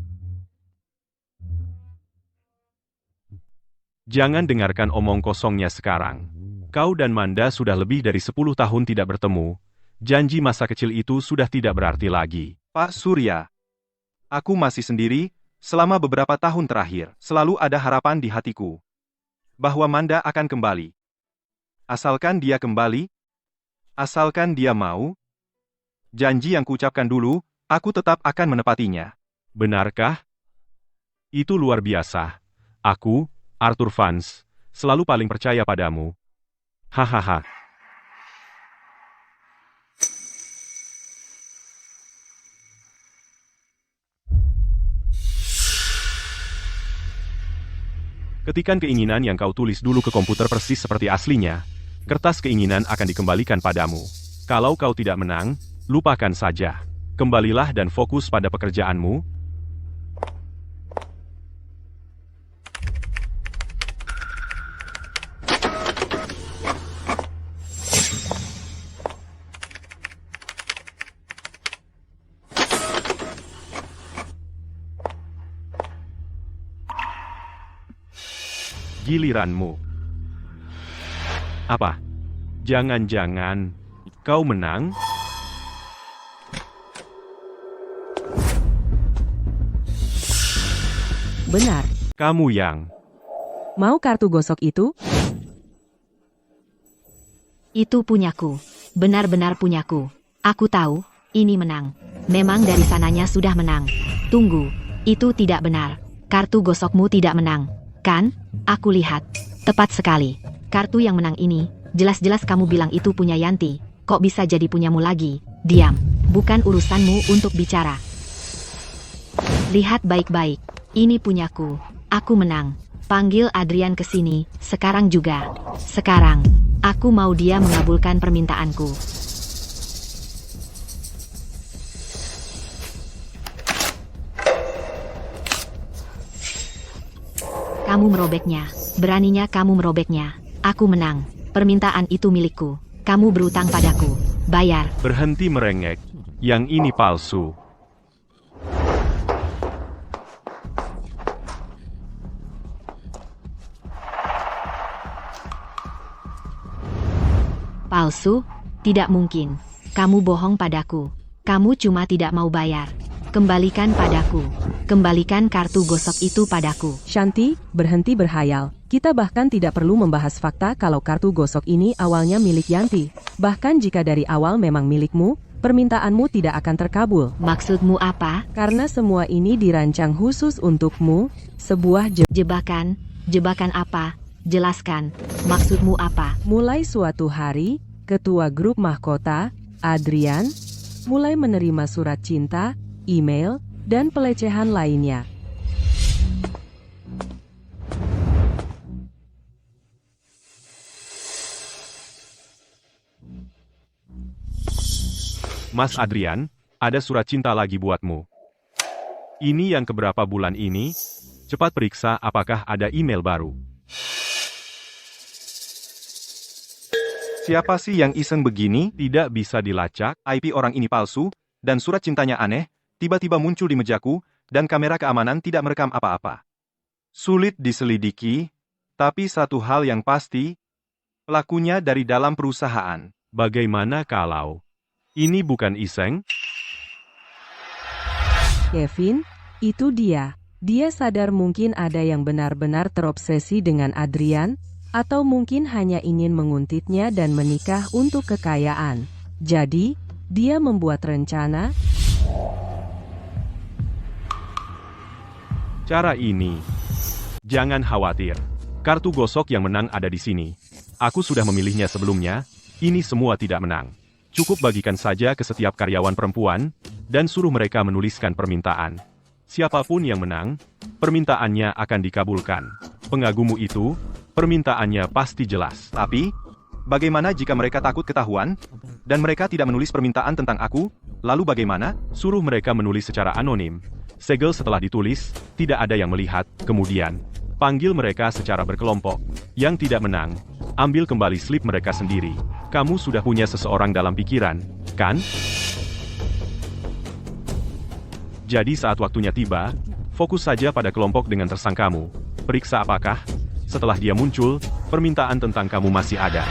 Jangan dengarkan omong kosongnya sekarang. Kau dan Manda sudah lebih dari 10 tahun tidak bertemu. Janji masa kecil itu sudah tidak berarti lagi. Pak Surya, aku masih sendiri, selama beberapa tahun terakhir, selalu ada harapan di hatiku. Bahwa Manda akan kembali. Asalkan dia kembali, asalkan dia mau, janji yang kuucapkan dulu, aku tetap akan menepatinya. Benarkah? Itu luar biasa. Aku, Arthur Vance, selalu paling percaya padamu. Hahaha. Ketikan keinginan yang kau tulis dulu ke komputer persis seperti aslinya. Kertas keinginan akan dikembalikan padamu. Kalau kau tidak menang, lupakan saja. Kembalilah dan fokus pada pekerjaanmu. Giliranmu. Apa? Jangan-jangan kau menang? Benar. Kamu yang... Mau kartu gosok itu? Itu punyaku. Benar-benar punyaku. Aku tahu, ini menang. Memang dari sananya sudah menang. Tunggu, itu tidak benar. Kartu gosokmu tidak menang. Kan? Aku lihat. Tepat sekali. Kartu yang menang ini, jelas-jelas kamu bilang itu punya Yanti. Kok bisa jadi punyamu lagi? Diam. Bukan urusanmu untuk bicara. Lihat baik-baik. Ini punyaku. Aku menang. Panggil Adrian ke sini, sekarang juga. Sekarang. Aku mau dia mengabulkan permintaanku. Kamu merobeknya. Beraninya kamu merobeknya. Aku menang. Permintaan itu milikku. Kamu berutang padaku. Bayar. Berhenti merengek. Yang ini palsu. Palsu? Tidak mungkin. Kamu bohong padaku. Kamu cuma tidak mau bayar. Kembalikan padaku. Kembalikan kartu gosok itu padaku. Shanti, berhenti berhayal. Kita bahkan tidak perlu membahas fakta kalau kartu gosok ini awalnya milik Yanti. Bahkan jika dari awal memang milikmu, permintaanmu tidak akan terkabul. Maksudmu apa? Karena semua ini dirancang khusus untukmu, sebuah Jebakan? Jebakan apa? Jelaskan. Maksudmu apa? Mulai suatu hari, ketua grup mahkota, Adrian, mulai menerima surat cinta, email, dan pelecehan lainnya. Mas Adrian, ada surat cinta lagi buatmu. Ini yang keberapa bulan ini? Cepat periksa apakah ada email baru. Siapa sih yang iseng begini? Tidak bisa dilacak, IP orang ini palsu, dan surat cintanya aneh, tiba-tiba muncul di mejaku, dan kamera keamanan tidak merekam apa-apa. Sulit diselidiki, tapi satu hal yang pasti, pelakunya dari dalam perusahaan. Bagaimana kalau ini bukan iseng? Kevin, itu dia. Dia sadar mungkin ada yang benar-benar terobsesi dengan Adrian, atau mungkin hanya ingin menguntitnya dan menikah untuk kekayaan. Jadi, dia membuat rencana. Cara ini. Jangan khawatir. Kartu gosok yang menang ada di sini. Aku sudah memilihnya sebelumnya, ini semua tidak menang. Cukup bagikan saja ke setiap karyawan perempuan, dan suruh mereka menuliskan permintaan. Siapapun yang menang, permintaannya akan dikabulkan. Pengagummu itu, permintaannya pasti jelas. Tapi, bagaimana jika mereka takut ketahuan, dan mereka tidak menulis permintaan tentang aku? Lalu bagaimana? Suruh mereka menulis secara anonim. Segel setelah ditulis, tidak ada yang melihat. Kemudian, panggil mereka secara berkelompok. Yang tidak menang, ambil kembali slip mereka sendiri. Kamu sudah punya seseorang dalam pikiran, kan? Jadi saat waktunya tiba, fokus saja pada kelompok dengan tersangkamu. Periksa apakah, setelah dia muncul, permintaan tentang kamu masih ada.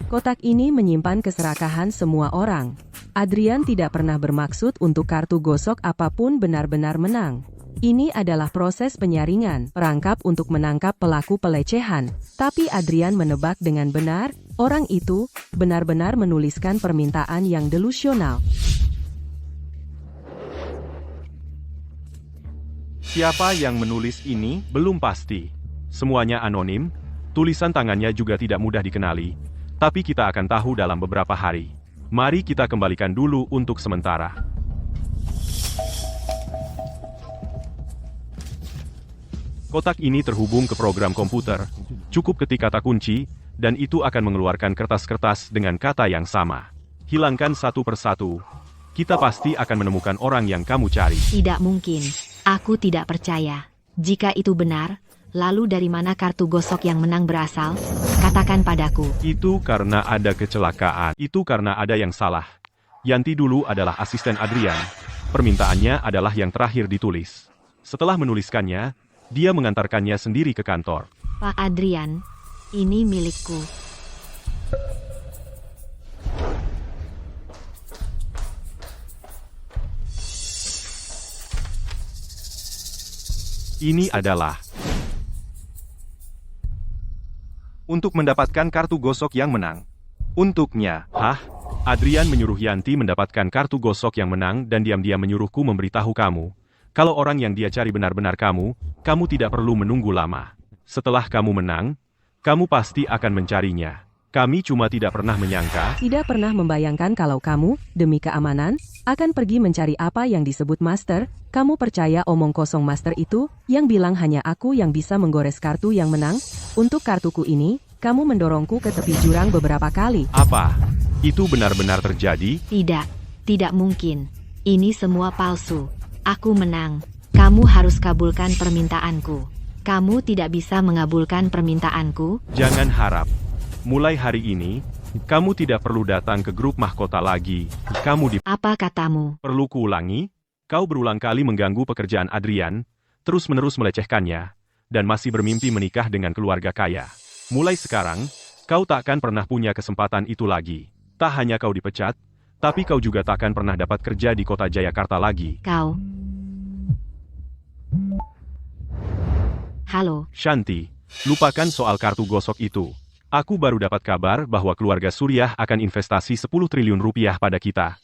Kotak ini menyimpan keserakahan semua orang. Adrian tidak pernah bermaksud untuk kartu gosok apapun benar-benar menang. Ini adalah proses penyaringan, perangkap untuk menangkap pelaku pelecehan. Tapi Adrian menebak dengan benar, orang itu benar-benar menuliskan permintaan yang delusional. Siapa yang menulis ini belum pasti. Semuanya anonim, tulisan tangannya juga tidak mudah dikenali, tapi kita akan tahu dalam beberapa hari. Mari kita kembalikan dulu untuk sementara. Kotak ini terhubung ke program komputer. Cukup ketik kata kunci, dan itu akan mengeluarkan kertas-kertas dengan kata yang sama. Hilangkan satu persatu. Kita pasti akan menemukan orang yang kamu cari. Tidak mungkin. Aku tidak percaya. Jika itu benar, lalu dari mana kartu gosok yang menang berasal? Katakan padaku. Itu karena ada kecelakaan. Itu karena ada yang salah. Yanti dulu adalah asisten Adrian. Permintaannya adalah yang terakhir ditulis. Setelah menuliskannya, dia mengantarkannya sendiri ke kantor. Pak Adrian, ini milikku. Ini adalah untuk mendapatkan kartu gosok yang menang. Untuknya, Adrian menyuruh Yanti mendapatkan kartu gosok yang menang dan diam-diam menyuruhku memberitahu kamu. Kalau orang yang dia cari benar-benar kamu tidak perlu menunggu lama. Setelah kamu menang, kamu pasti akan mencarinya. Kami cuma tidak pernah menyangka. Tidak pernah membayangkan kalau kamu, demi keamanan, akan pergi mencari apa yang disebut master. Kamu percaya omong kosong master itu, yang bilang hanya aku yang bisa menggores kartu yang menang? Untuk kartuku ini, kamu mendorongku ke tepi jurang beberapa kali. Apa? Itu benar-benar terjadi? Tidak mungkin. Ini semua palsu. Aku menang. Kamu harus kabulkan permintaanku. Kamu tidak bisa mengabulkan permintaanku? Jangan harap. Mulai hari ini, kamu tidak perlu datang ke grup mahkota lagi. Apa katamu? Perlu kuulangi? Kau berulang kali mengganggu pekerjaan Adrian, terus-menerus melecehkannya, dan masih bermimpi menikah dengan keluarga kaya. Mulai sekarang, kau takkan pernah punya kesempatan itu lagi. Tak hanya kau dipecat, tapi kau juga takkan pernah dapat kerja di kota Jayakarta lagi. Kau. Halo. Shanti, lupakan soal kartu gosok itu. Aku baru dapat kabar bahwa keluarga Suryah akan investasi 10 triliun rupiah pada kita.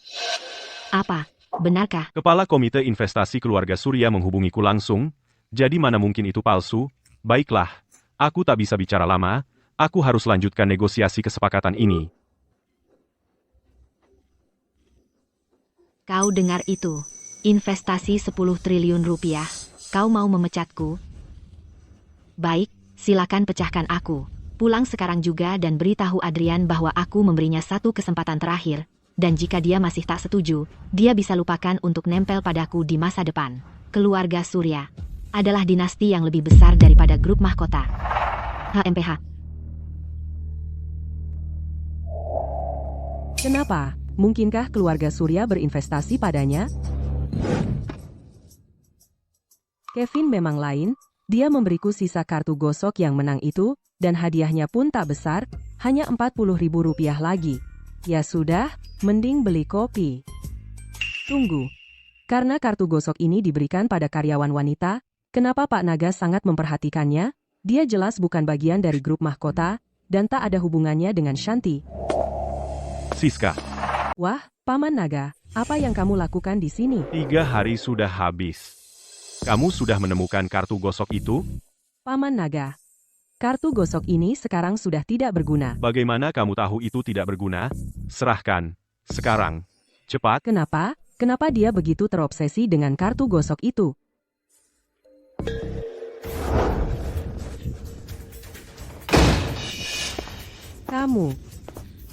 Apa? Benarkah? Kepala Komite Investasi Keluarga Surya menghubungiku langsung, jadi mana mungkin itu palsu? Baiklah, aku tak bisa bicara lama, aku harus lanjutkan negosiasi kesepakatan ini. Kau dengar itu? Investasi 10 triliun rupiah. Kau mau memecatku? Baik, silakan pecahkan aku. Pulang sekarang juga dan beritahu Adrian bahwa aku memberinya satu kesempatan terakhir, dan jika dia masih tak setuju, dia bisa lupakan untuk nempel padaku di masa depan. Keluarga Surya adalah dinasti yang lebih besar daripada grup mahkota. HMPH. Kenapa? Mungkinkah keluarga Surya berinvestasi padanya? Kevin memang lain, dia memberiku sisa kartu gosok yang menang itu, dan hadiahnya pun tak besar, hanya Rp40.000 lagi. Ya sudah, mending beli kopi. Tunggu. Karena kartu gosok ini diberikan pada karyawan wanita, kenapa Pak Naga sangat memperhatikannya? Dia jelas bukan bagian dari grup mahkota, dan tak ada hubungannya dengan Shanti. Siska. Wah, Paman Naga, apa yang kamu lakukan di sini? 3 hari sudah habis. Kamu sudah menemukan kartu gosok itu? Paman Naga, kartu gosok ini sekarang sudah tidak berguna. Bagaimana kamu tahu itu tidak berguna? Serahkan. Sekarang. Cepat. Kenapa? Kenapa dia begitu terobsesi dengan kartu gosok itu? Kamu.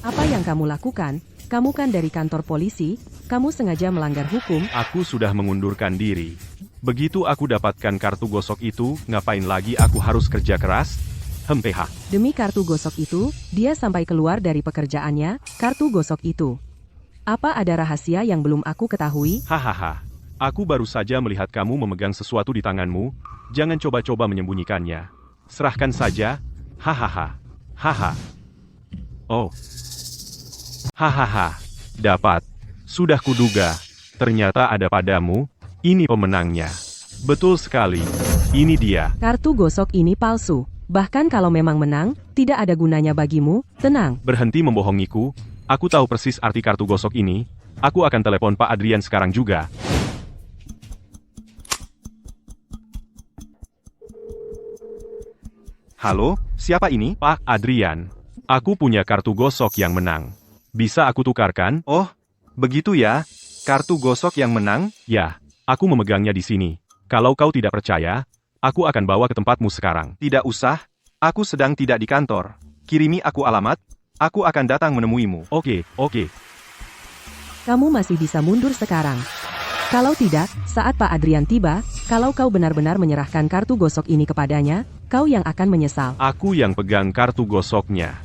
Apa yang kamu lakukan? Kamu kan dari kantor polisi, kamu sengaja melanggar hukum. Aku sudah mengundurkan diri. Begitu aku dapatkan kartu gosok itu, ngapain lagi aku harus kerja keras? HMPH. Demi kartu gosok itu, dia sampai keluar dari pekerjaannya, kartu gosok itu. Apa ada rahasia yang belum aku ketahui? Hahaha. Aku baru saja melihat kamu memegang sesuatu di tanganmu, jangan coba-coba menyembunyikannya. Serahkan saja. Hahaha. Haha. Oh. Hahaha. Dapat. Sudah kuduga. Ternyata ada padamu. Ini pemenangnya. Betul sekali. Ini dia. Kartu gosok ini palsu. Bahkan kalau memang menang, tidak ada gunanya bagimu. Tenang. Berhenti membohongiku. Aku tahu persis arti kartu gosok ini. Aku akan telepon Pak Adrian sekarang juga. Halo, siapa ini? Pak Adrian. Aku punya kartu gosok yang menang. Bisa aku tukarkan? Oh, begitu ya. Kartu gosok yang menang? Ya, aku memegangnya di sini. Kalau kau tidak percaya, aku akan bawa ke tempatmu sekarang. Tidak usah. Aku sedang tidak di kantor. Kirimi aku alamat. Aku akan datang menemuimu. Oke. Kamu masih bisa mundur sekarang. Kalau tidak, saat Pak Adrian tiba, kalau kau benar-benar menyerahkan kartu gosok ini kepadanya, kau yang akan menyesal. Aku yang pegang kartu gosoknya.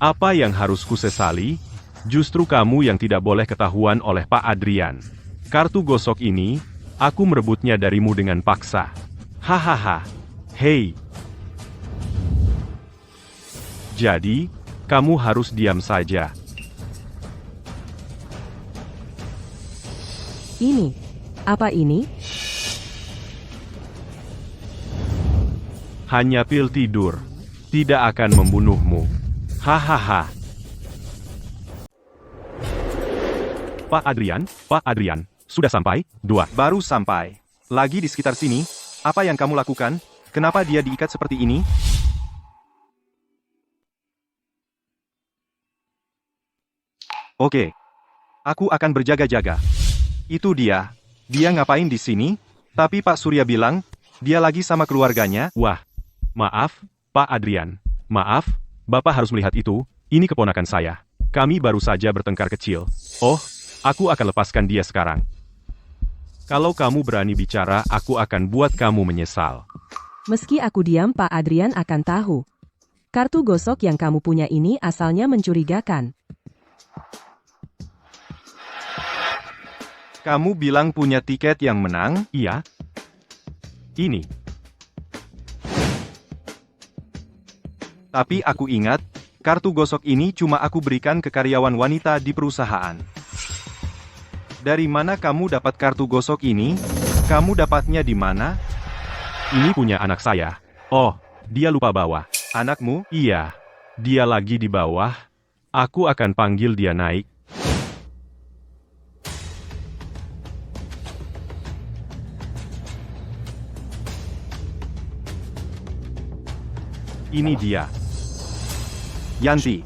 Apa yang harus kusesali? Justru kamu yang tidak boleh ketahuan oleh Pak Adrian. Kartu gosok ini, aku merebutnya darimu dengan paksa. Hahaha. Hei. Jadi, kamu harus diam saja. Ini. Apa ini? Hanya pil tidur. Tidak akan membunuhmu. Hahaha. Pak Adrian, sudah sampai? 2. Baru sampai. Lagi di sekitar sini. Apa yang kamu lakukan? Kenapa dia diikat seperti ini? Oke. Aku akan berjaga-jaga. Itu dia. Dia ngapain di sini? Tapi Pak Surya bilang, dia lagi sama keluarganya. Wah. Maaf, Pak Adrian. Maaf, Bapak harus melihat itu. Ini keponakan saya. Kami baru saja bertengkar kecil. Oh, aku akan lepaskan dia sekarang. Kalau kamu berani bicara, aku akan buat kamu menyesal. Meski aku diam, Pak Adrian akan tahu. Kartu gosok yang kamu punya ini asalnya mencurigakan. Kamu bilang punya tiket yang menang? Iya. Ini. Tapi aku ingat, kartu gosok ini cuma aku berikan ke karyawan wanita di perusahaan. Dari mana kamu dapat kartu gosok ini? Kamu dapatnya di mana? Ini punya anak saya. Oh, dia lupa bawa. Anakmu? Iya. Dia lagi di bawah. Aku akan panggil dia naik. Ini dia. Yanti.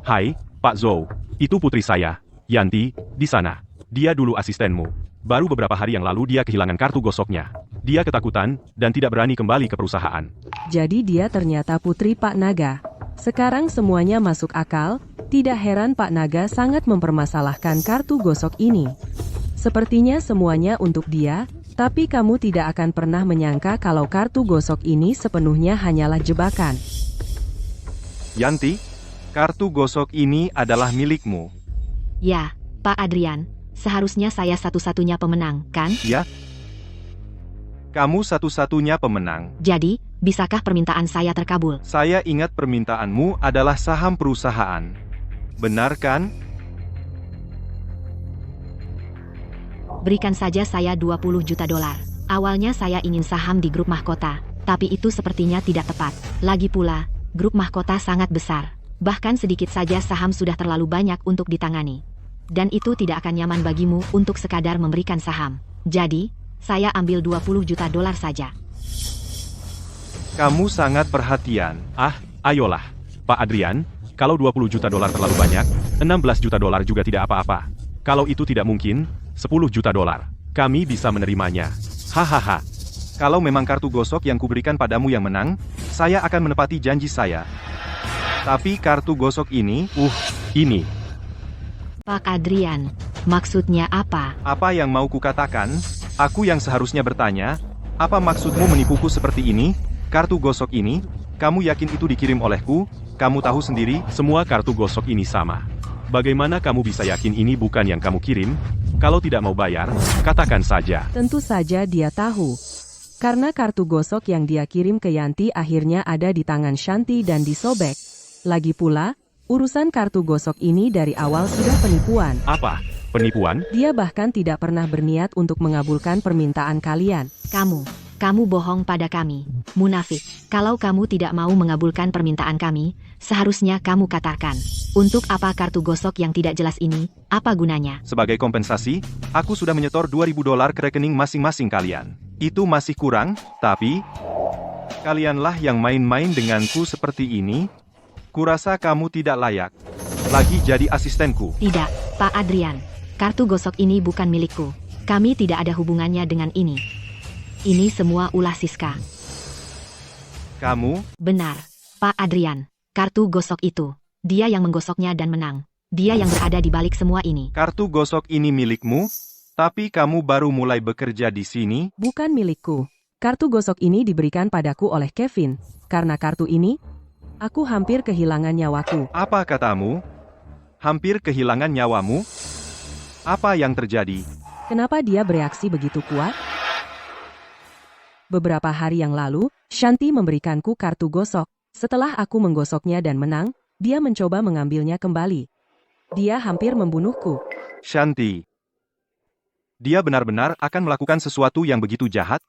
Hai, Pak Zhou. Itu putri saya, Yanti, di sana. Dia dulu asistenmu. Baru beberapa hari yang lalu dia kehilangan kartu gosoknya. Dia ketakutan, dan tidak berani kembali ke perusahaan. Jadi dia ternyata putri Pak Naga. Sekarang semuanya masuk akal, tidak heran Pak Naga sangat mempermasalahkan kartu gosok ini. Sepertinya semuanya untuk dia, tapi kamu tidak akan pernah menyangka kalau kartu gosok ini sepenuhnya hanyalah jebakan. Yanti, kartu gosok ini adalah milikmu. Ya, Pak Adrian, seharusnya saya satu-satunya pemenang, kan? Ya? Kamu satu-satunya pemenang. Jadi, bisakah permintaan saya terkabul? Saya ingat permintaanmu adalah saham perusahaan. Benar kan? Berikan saja saya 20 juta dolar. Awalnya saya ingin saham di grup mahkota, tapi itu sepertinya tidak tepat. Lagi pula, grup mahkota sangat besar. Bahkan sedikit saja saham sudah terlalu banyak untuk ditangani. Dan itu tidak akan nyaman bagimu untuk sekadar memberikan saham. Jadi, saya ambil 20 juta dolar saja. Kamu sangat perhatian. Ayolah. Pak Adrian, kalau 20 juta dolar terlalu banyak, 16 juta dolar juga tidak apa-apa. Kalau itu tidak mungkin, 10 juta dolar. Kami bisa menerimanya. Hahaha. Kalau memang kartu gosok yang kuberikan padamu yang menang, saya akan menepati janji saya. Tapi kartu gosok ini, Ini. Pak Adrian, maksudnya apa? apa yang mau kukatakan? Aku yang seharusnya bertanya, apa maksudmu menipuku seperti ini? Kartu gosok ini, kamu yakin itu dikirim olehku? Kamu tahu sendiri, Semua kartu gosok ini sama. Bagaimana kamu bisa yakin ini bukan yang kamu kirim? Kalau tidak mau bayar, katakan saja. Tentu saja dia tahu. Karena kartu gosok yang dia kirim ke Yanti akhirnya ada di tangan Shanti dan disobek. Lagi pula, urusan kartu gosok ini dari awal sudah penipuan. Apa? Penipuan? Dia bahkan tidak pernah berniat untuk mengabulkan permintaan kalian. Kamu bohong pada kami. Munafik. Kalau kamu tidak mau mengabulkan permintaan kami, seharusnya kamu katakan. Untuk apa kartu gosok yang tidak jelas ini? Apa gunanya? Sebagai kompensasi, aku sudah menyetor $2.000 ke rekening masing-masing kalian. Itu masih kurang, tapi... Kalianlah yang main-main denganku seperti ini. Kurasa kamu tidak layak lagi jadi asistenku. Tidak, Pak Adrian. Kartu gosok ini bukan milikku. Kami tidak ada hubungannya dengan ini. Ini semua ulah Siska. Kamu, Benar, Pak Adrian. Kartu gosok itu. Dia yang menggosoknya dan menang. Dia yang berada di balik semua ini. kartu gosok ini milikmu, tapi kamu baru mulai bekerja di sini. Bukan milikku. Kartu gosok ini diberikan padaku oleh Kevin. Karena kartu ini, aku hampir kehilangan nyawaku. Apa katamu? Hampir kehilangan nyawamu? Apa yang terjadi? Kenapa dia bereaksi begitu kuat? Beberapa hari yang lalu, Shanti memberikanku kartu gosok. Setelah aku menggosoknya dan menang, dia mencoba mengambilnya kembali. Dia hampir membunuhku. Shanti. Dia benar-benar akan melakukan sesuatu yang begitu jahat?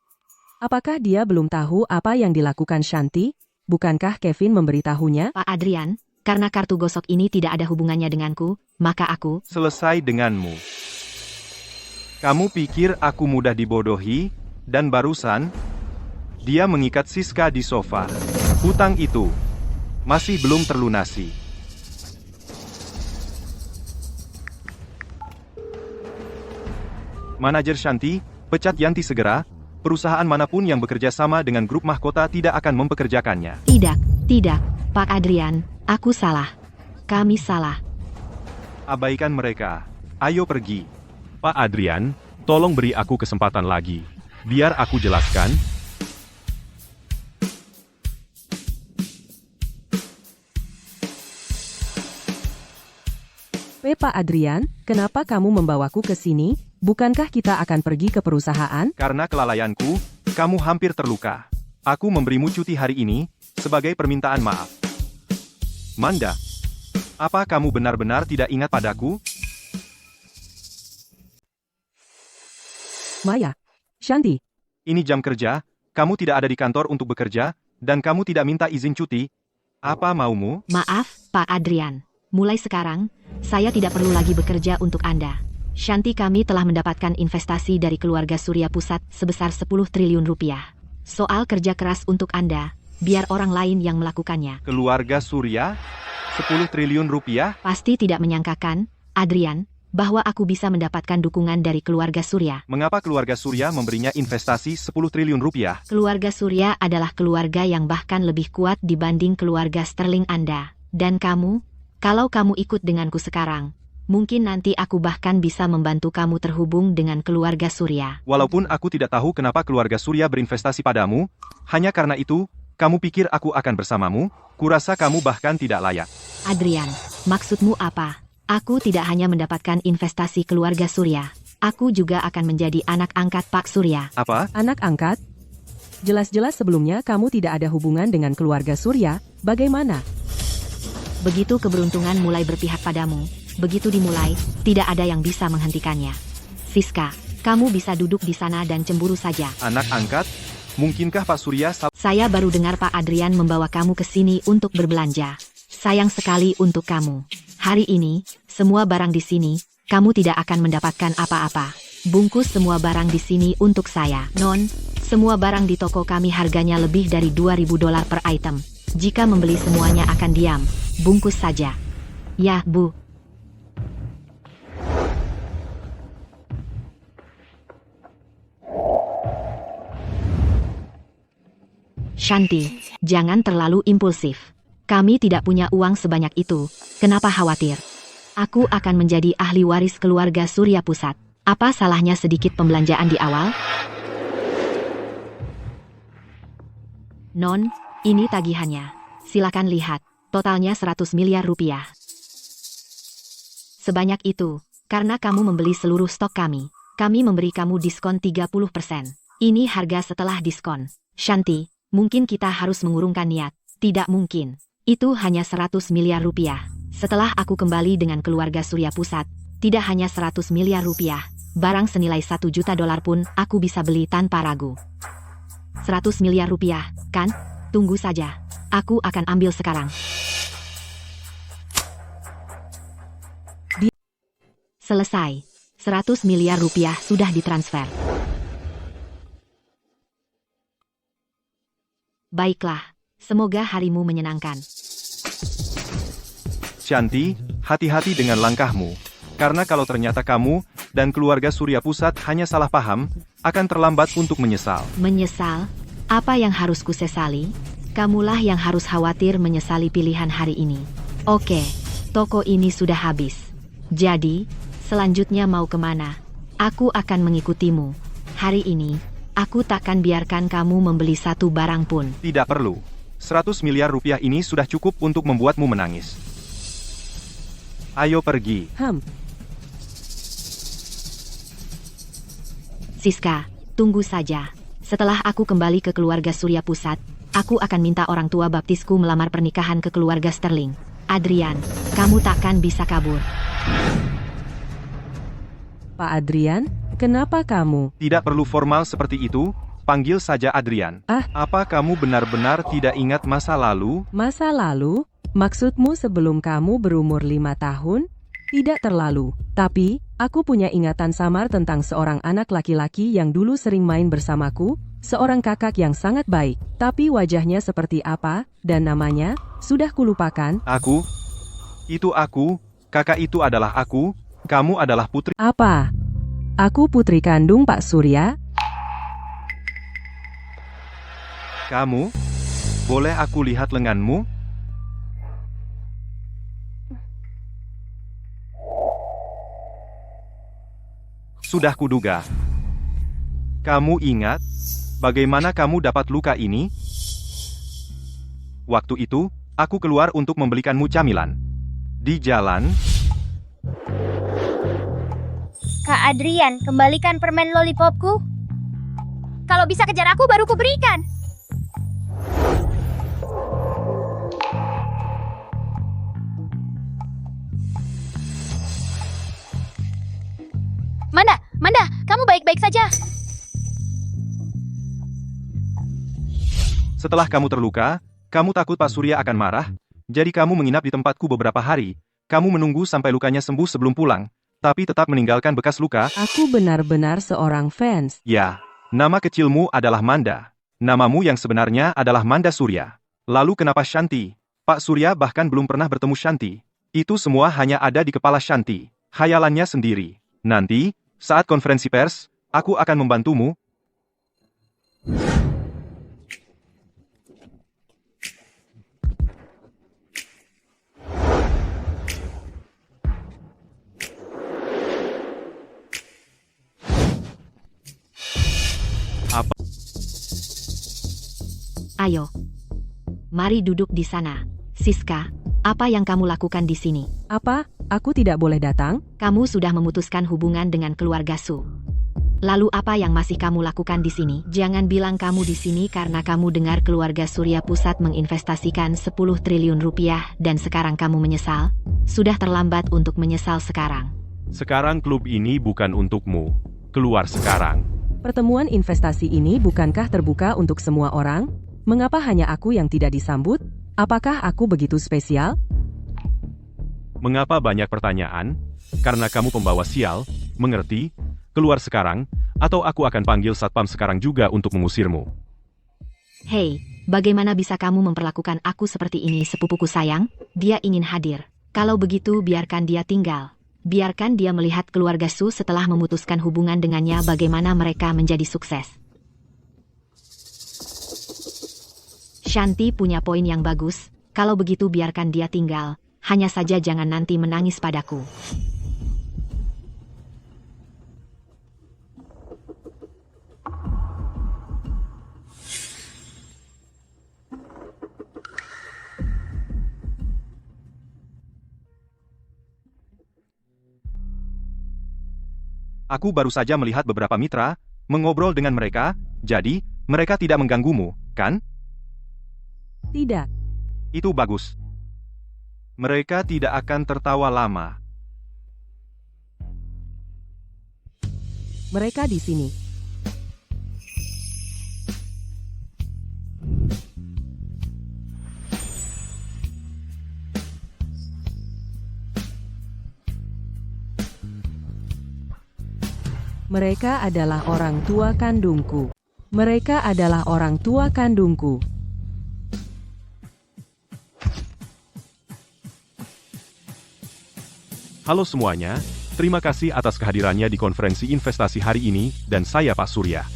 Apakah dia belum tahu apa yang dilakukan Shanti? Bukankah Kevin memberitahunya? Pak Adrian, karena kartu gosok ini tidak ada hubungannya denganku, maka aku... Selesai denganmu. Kamu pikir aku mudah dibodohi? Dan barusan, dia mengikat Siska di sofa. Hutang itu masih belum terlunasi. Manajer Shanti, pecat Yanti segera. Perusahaan manapun yang bekerja sama dengan grup mahkota tidak akan mempekerjakannya. Tidak, Pak Adrian, aku salah. Kami salah. Abaikan mereka. Ayo pergi. Pak Adrian, tolong beri aku kesempatan lagi. Biar aku jelaskan. Pak Adrian, kenapa kamu membawaku ke sini? Bukankah kita akan pergi ke perusahaan? Karena kelalaianku, kamu hampir terluka. Aku memberimu cuti hari ini, sebagai permintaan maaf. Manda, apa kamu benar-benar tidak ingat padaku? Maya. Shanti. Ini jam kerja, kamu tidak ada di kantor untuk bekerja, dan kamu tidak minta izin cuti. Apa maumu? Maaf, Pak Adrian. Mulai sekarang, saya tidak perlu lagi bekerja untuk Anda. Shanti, kami telah mendapatkan investasi dari keluarga Surya Pusat sebesar 10 triliun rupiah. Soal kerja keras untuk Anda, biar orang lain yang melakukannya. Keluarga Surya? 10 triliun rupiah? Pasti tidak menyangkakan, Adrian, bahwa aku bisa mendapatkan dukungan dari keluarga Surya. Mengapa keluarga Surya memberinya investasi 10 triliun rupiah? Keluarga Surya adalah keluarga yang bahkan lebih kuat dibanding keluarga Sterling Anda. Dan kamu, kalau kamu ikut denganku sekarang, mungkin nanti aku bahkan bisa membantu kamu terhubung dengan keluarga Surya. Walaupun aku tidak tahu kenapa keluarga Surya berinvestasi padamu, hanya karena itu, kamu pikir aku akan bersamamu? Kurasa kamu bahkan tidak layak. Adrian, maksudmu apa? Aku tidak hanya mendapatkan investasi keluarga Surya, aku juga akan menjadi anak angkat Pak Surya. Apa? Anak angkat? Jelas-jelas sebelumnya kamu tidak ada hubungan dengan keluarga Surya, bagaimana? Begitu keberuntungan mulai berpihak padamu, begitu dimulai, tidak ada yang bisa menghentikannya. Siska, kamu bisa duduk di sana dan cemburu saja. Anak angkat? Mungkinkah Pak Surya Saya baru dengar Pak Adrian membawa kamu ke sini untuk berbelanja. Sayang sekali untuk kamu. Hari ini, semua barang di sini, kamu tidak akan mendapatkan apa-apa. Bungkus semua barang di sini untuk saya. Non, semua barang di toko kami harganya lebih dari $2.000 per item. Jika membeli semuanya akan diam, bungkus saja. Ya, Bu. Shanti, jangan terlalu impulsif. Kami tidak punya uang sebanyak itu, kenapa khawatir? Aku akan menjadi ahli waris keluarga Surya Pusat. Apa salahnya sedikit pembelanjaan di awal? Non, ini tagihannya. Silakan lihat, totalnya 100 miliar rupiah. Sebanyak itu, karena kamu membeli seluruh stok kami. Kami memberi kamu diskon 30%. Ini harga setelah diskon. Shanti, mungkin kita harus mengurungkan niat. Tidak mungkin. Itu hanya 100 miliar rupiah. Setelah aku kembali dengan keluarga Surya Pusat, tidak hanya 100 miliar rupiah, barang senilai 1 juta dolar pun aku bisa beli tanpa ragu. 100 miliar rupiah, kan? Tunggu saja. Aku akan ambil sekarang. Selesai. 100 miliar rupiah sudah ditransfer. Baiklah. Semoga harimu menyenangkan. Shanti, hati-hati dengan langkahmu. Karena kalau ternyata kamu dan keluarga Surya Pusat hanya salah paham, akan terlambat untuk menyesal. Menyesal? Apa yang harus kusesali? Kamulah yang harus khawatir menyesali pilihan hari ini. Oke, toko ini sudah habis. Jadi, selanjutnya mau kemana? Aku akan mengikutimu. Hari ini, aku takkan biarkan kamu membeli satu barang pun. Tidak perlu. 100 miliar rupiah ini sudah cukup untuk membuatmu menangis. Ayo pergi. Siska, tunggu saja. Setelah aku kembali ke keluarga Surya Pusat, aku akan minta orang tua baptisku melamar pernikahan ke keluarga Sterling. Adrian, kamu takkan bisa kabur. Pak Adrian, kenapa kamu? Tidak perlu formal seperti itu, panggil saja Adrian. Apa kamu benar-benar tidak ingat masa lalu? Masa lalu? Maksudmu sebelum kamu berumur 5 tahun? Tidak terlalu, tapi aku punya ingatan samar tentang seorang anak laki-laki yang dulu sering main bersamaku, seorang kakak yang sangat baik, tapi wajahnya seperti apa, dan namanya, sudah kulupakan. Aku? Itu aku, kakak itu adalah aku, kamu adalah putri. Apa? Aku putri kandung Pak Surya? Kamu? Boleh aku lihat lenganmu? Sudah kuduga. Kamu ingat bagaimana kamu dapat luka ini? Waktu itu, aku keluar untuk membelikanmu camilan. Di jalan, Kak Adrian, kembalikan permen lollipopku. Kalau bisa kejar aku, baru kuberikan. Manda, kamu baik-baik saja. setelah kamu terluka, kamu takut Pak Surya akan marah, jadi kamu menginap di tempatku beberapa hari. Kamu menunggu sampai lukanya sembuh sebelum pulang, tapi tetap meninggalkan bekas luka. Aku benar-benar seorang fans. Ya, nama kecilmu adalah Manda. Namamu yang sebenarnya adalah Manda Surya. Lalu kenapa Shanti? Pak Surya bahkan belum pernah bertemu Shanti. Itu semua hanya ada di kepala Shanti. Hayalannya sendiri. Nanti, saat konferensi pers, aku akan membantumu. Ayo. Mari duduk di sana. Siska, apa yang kamu lakukan di sini? Apa? Aku tidak boleh datang? Kamu sudah memutuskan hubungan dengan keluarga Su. Lalu apa yang masih kamu lakukan di sini? Jangan bilang kamu di sini karena kamu dengar keluarga Surya Pusat menginvestasikan 10 triliun rupiah dan sekarang kamu menyesal? Sudah terlambat untuk menyesal sekarang. Sekarang klub ini bukan untukmu. Keluar sekarang. Pertemuan investasi ini bukankah terbuka untuk semua orang? Mengapa hanya aku yang tidak disambut? Apakah aku begitu spesial? Mengapa banyak pertanyaan? Karena kamu pembawa sial, mengerti? Keluar sekarang, atau aku akan panggil satpam sekarang juga untuk mengusirmu. Hei, bagaimana bisa kamu memperlakukan aku seperti ini, sepupuku sayang? Dia ingin hadir. Kalau begitu biarkan dia tinggal. Biarkan dia melihat keluarga Su setelah memutuskan hubungan dengannya bagaimana mereka menjadi sukses. Shanti punya poin yang bagus, kalau begitu biarkan dia tinggal, hanya saja jangan nanti menangis padaku. Aku baru saja melihat beberapa mitra, mengobrol dengan mereka, jadi, mereka tidak mengganggumu, kan? Tidak. Itu bagus. Mereka tidak akan tertawa lama. Mereka di sini. Mereka adalah orang tua kandungku. Mereka adalah orang tua kandungku. Halo semuanya, terima kasih atas kehadirannya di konferensi investasi hari ini, dan saya Pak Surya.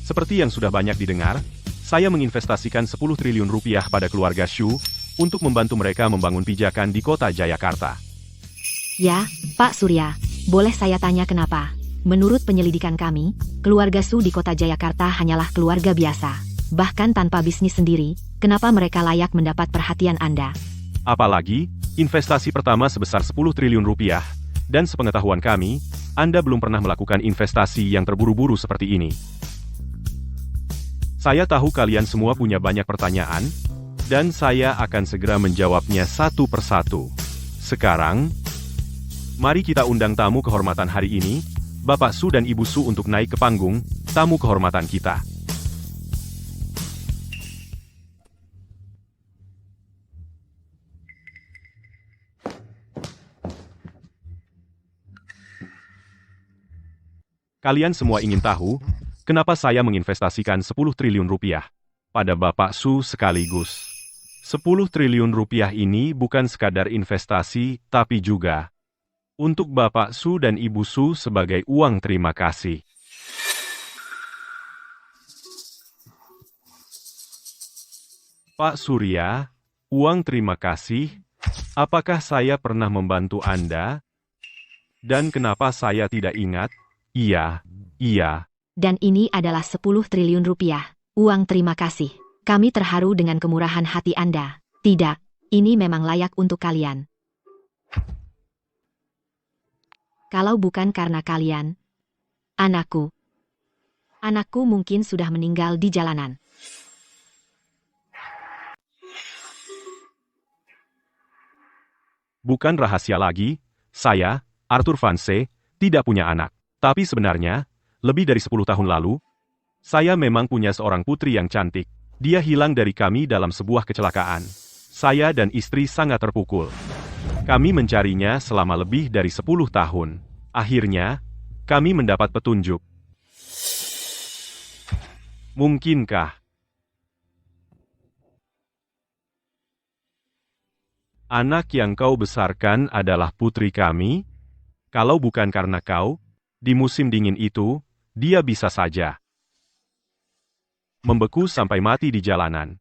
Seperti yang sudah banyak didengar, saya menginvestasikan 10 triliun rupiah pada keluarga Shu, untuk membantu mereka membangun pijakan di kota Jayakarta. Ya, Pak Surya, boleh saya tanya kenapa? Menurut penyelidikan kami, keluarga Su di kota Jayakarta hanyalah keluarga biasa. Bahkan tanpa bisnis sendiri, kenapa mereka layak mendapat perhatian Anda? Apalagi, investasi pertama sebesar 10 triliun rupiah, dan sepengetahuan kami, Anda belum pernah melakukan investasi yang terburu-buru seperti ini. Saya tahu kalian semua punya banyak pertanyaan, dan saya akan segera menjawabnya satu persatu. Sekarang, mari kita undang tamu kehormatan hari ini, Bapak Su dan Ibu Su untuk naik ke panggung, tamu kehormatan kita. Kalian semua ingin tahu, kenapa saya menginvestasikan 10 triliun rupiah pada Bapak Su sekaligus. 10 triliun rupiah ini bukan sekadar investasi, tapi juga untuk Bapak Su dan Ibu Su sebagai uang terima kasih. Pak Surya, uang terima kasih, apakah saya pernah membantu Anda? Dan kenapa saya tidak ingat? Iya. Dan ini adalah 10 triliun rupiah, uang terima kasih. Kami terharu dengan kemurahan hati Anda. Tidak, ini memang layak untuk kalian. Kalau bukan karena kalian, anakku mungkin sudah meninggal di jalanan. Bukan rahasia lagi, saya, Arthur Vance, tidak punya anak. Tapi sebenarnya, lebih dari 10 tahun lalu, saya memang punya seorang putri yang cantik. Dia hilang dari kami dalam sebuah kecelakaan. Saya dan istri sangat terpukul. Kami mencarinya selama lebih dari 10 tahun. Akhirnya, kami mendapat petunjuk. Mungkinkah anak yang kau besarkan adalah putri kami? Kalau bukan karena kau, di musim dingin itu, dia bisa saja membeku sampai mati di jalanan.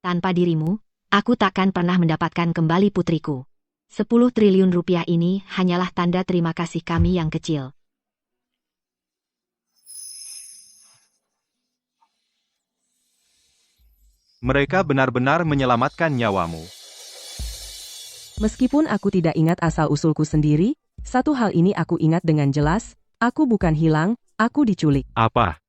Tanpa dirimu, aku takkan pernah mendapatkan kembali putriku. 10 triliun rupiah ini hanyalah tanda terima kasih kami yang kecil. Mereka benar-benar menyelamatkan nyawamu. Meskipun aku tidak ingat asal-usulku sendiri, satu hal ini aku ingat dengan jelas, aku bukan hilang, aku diculik. Apa?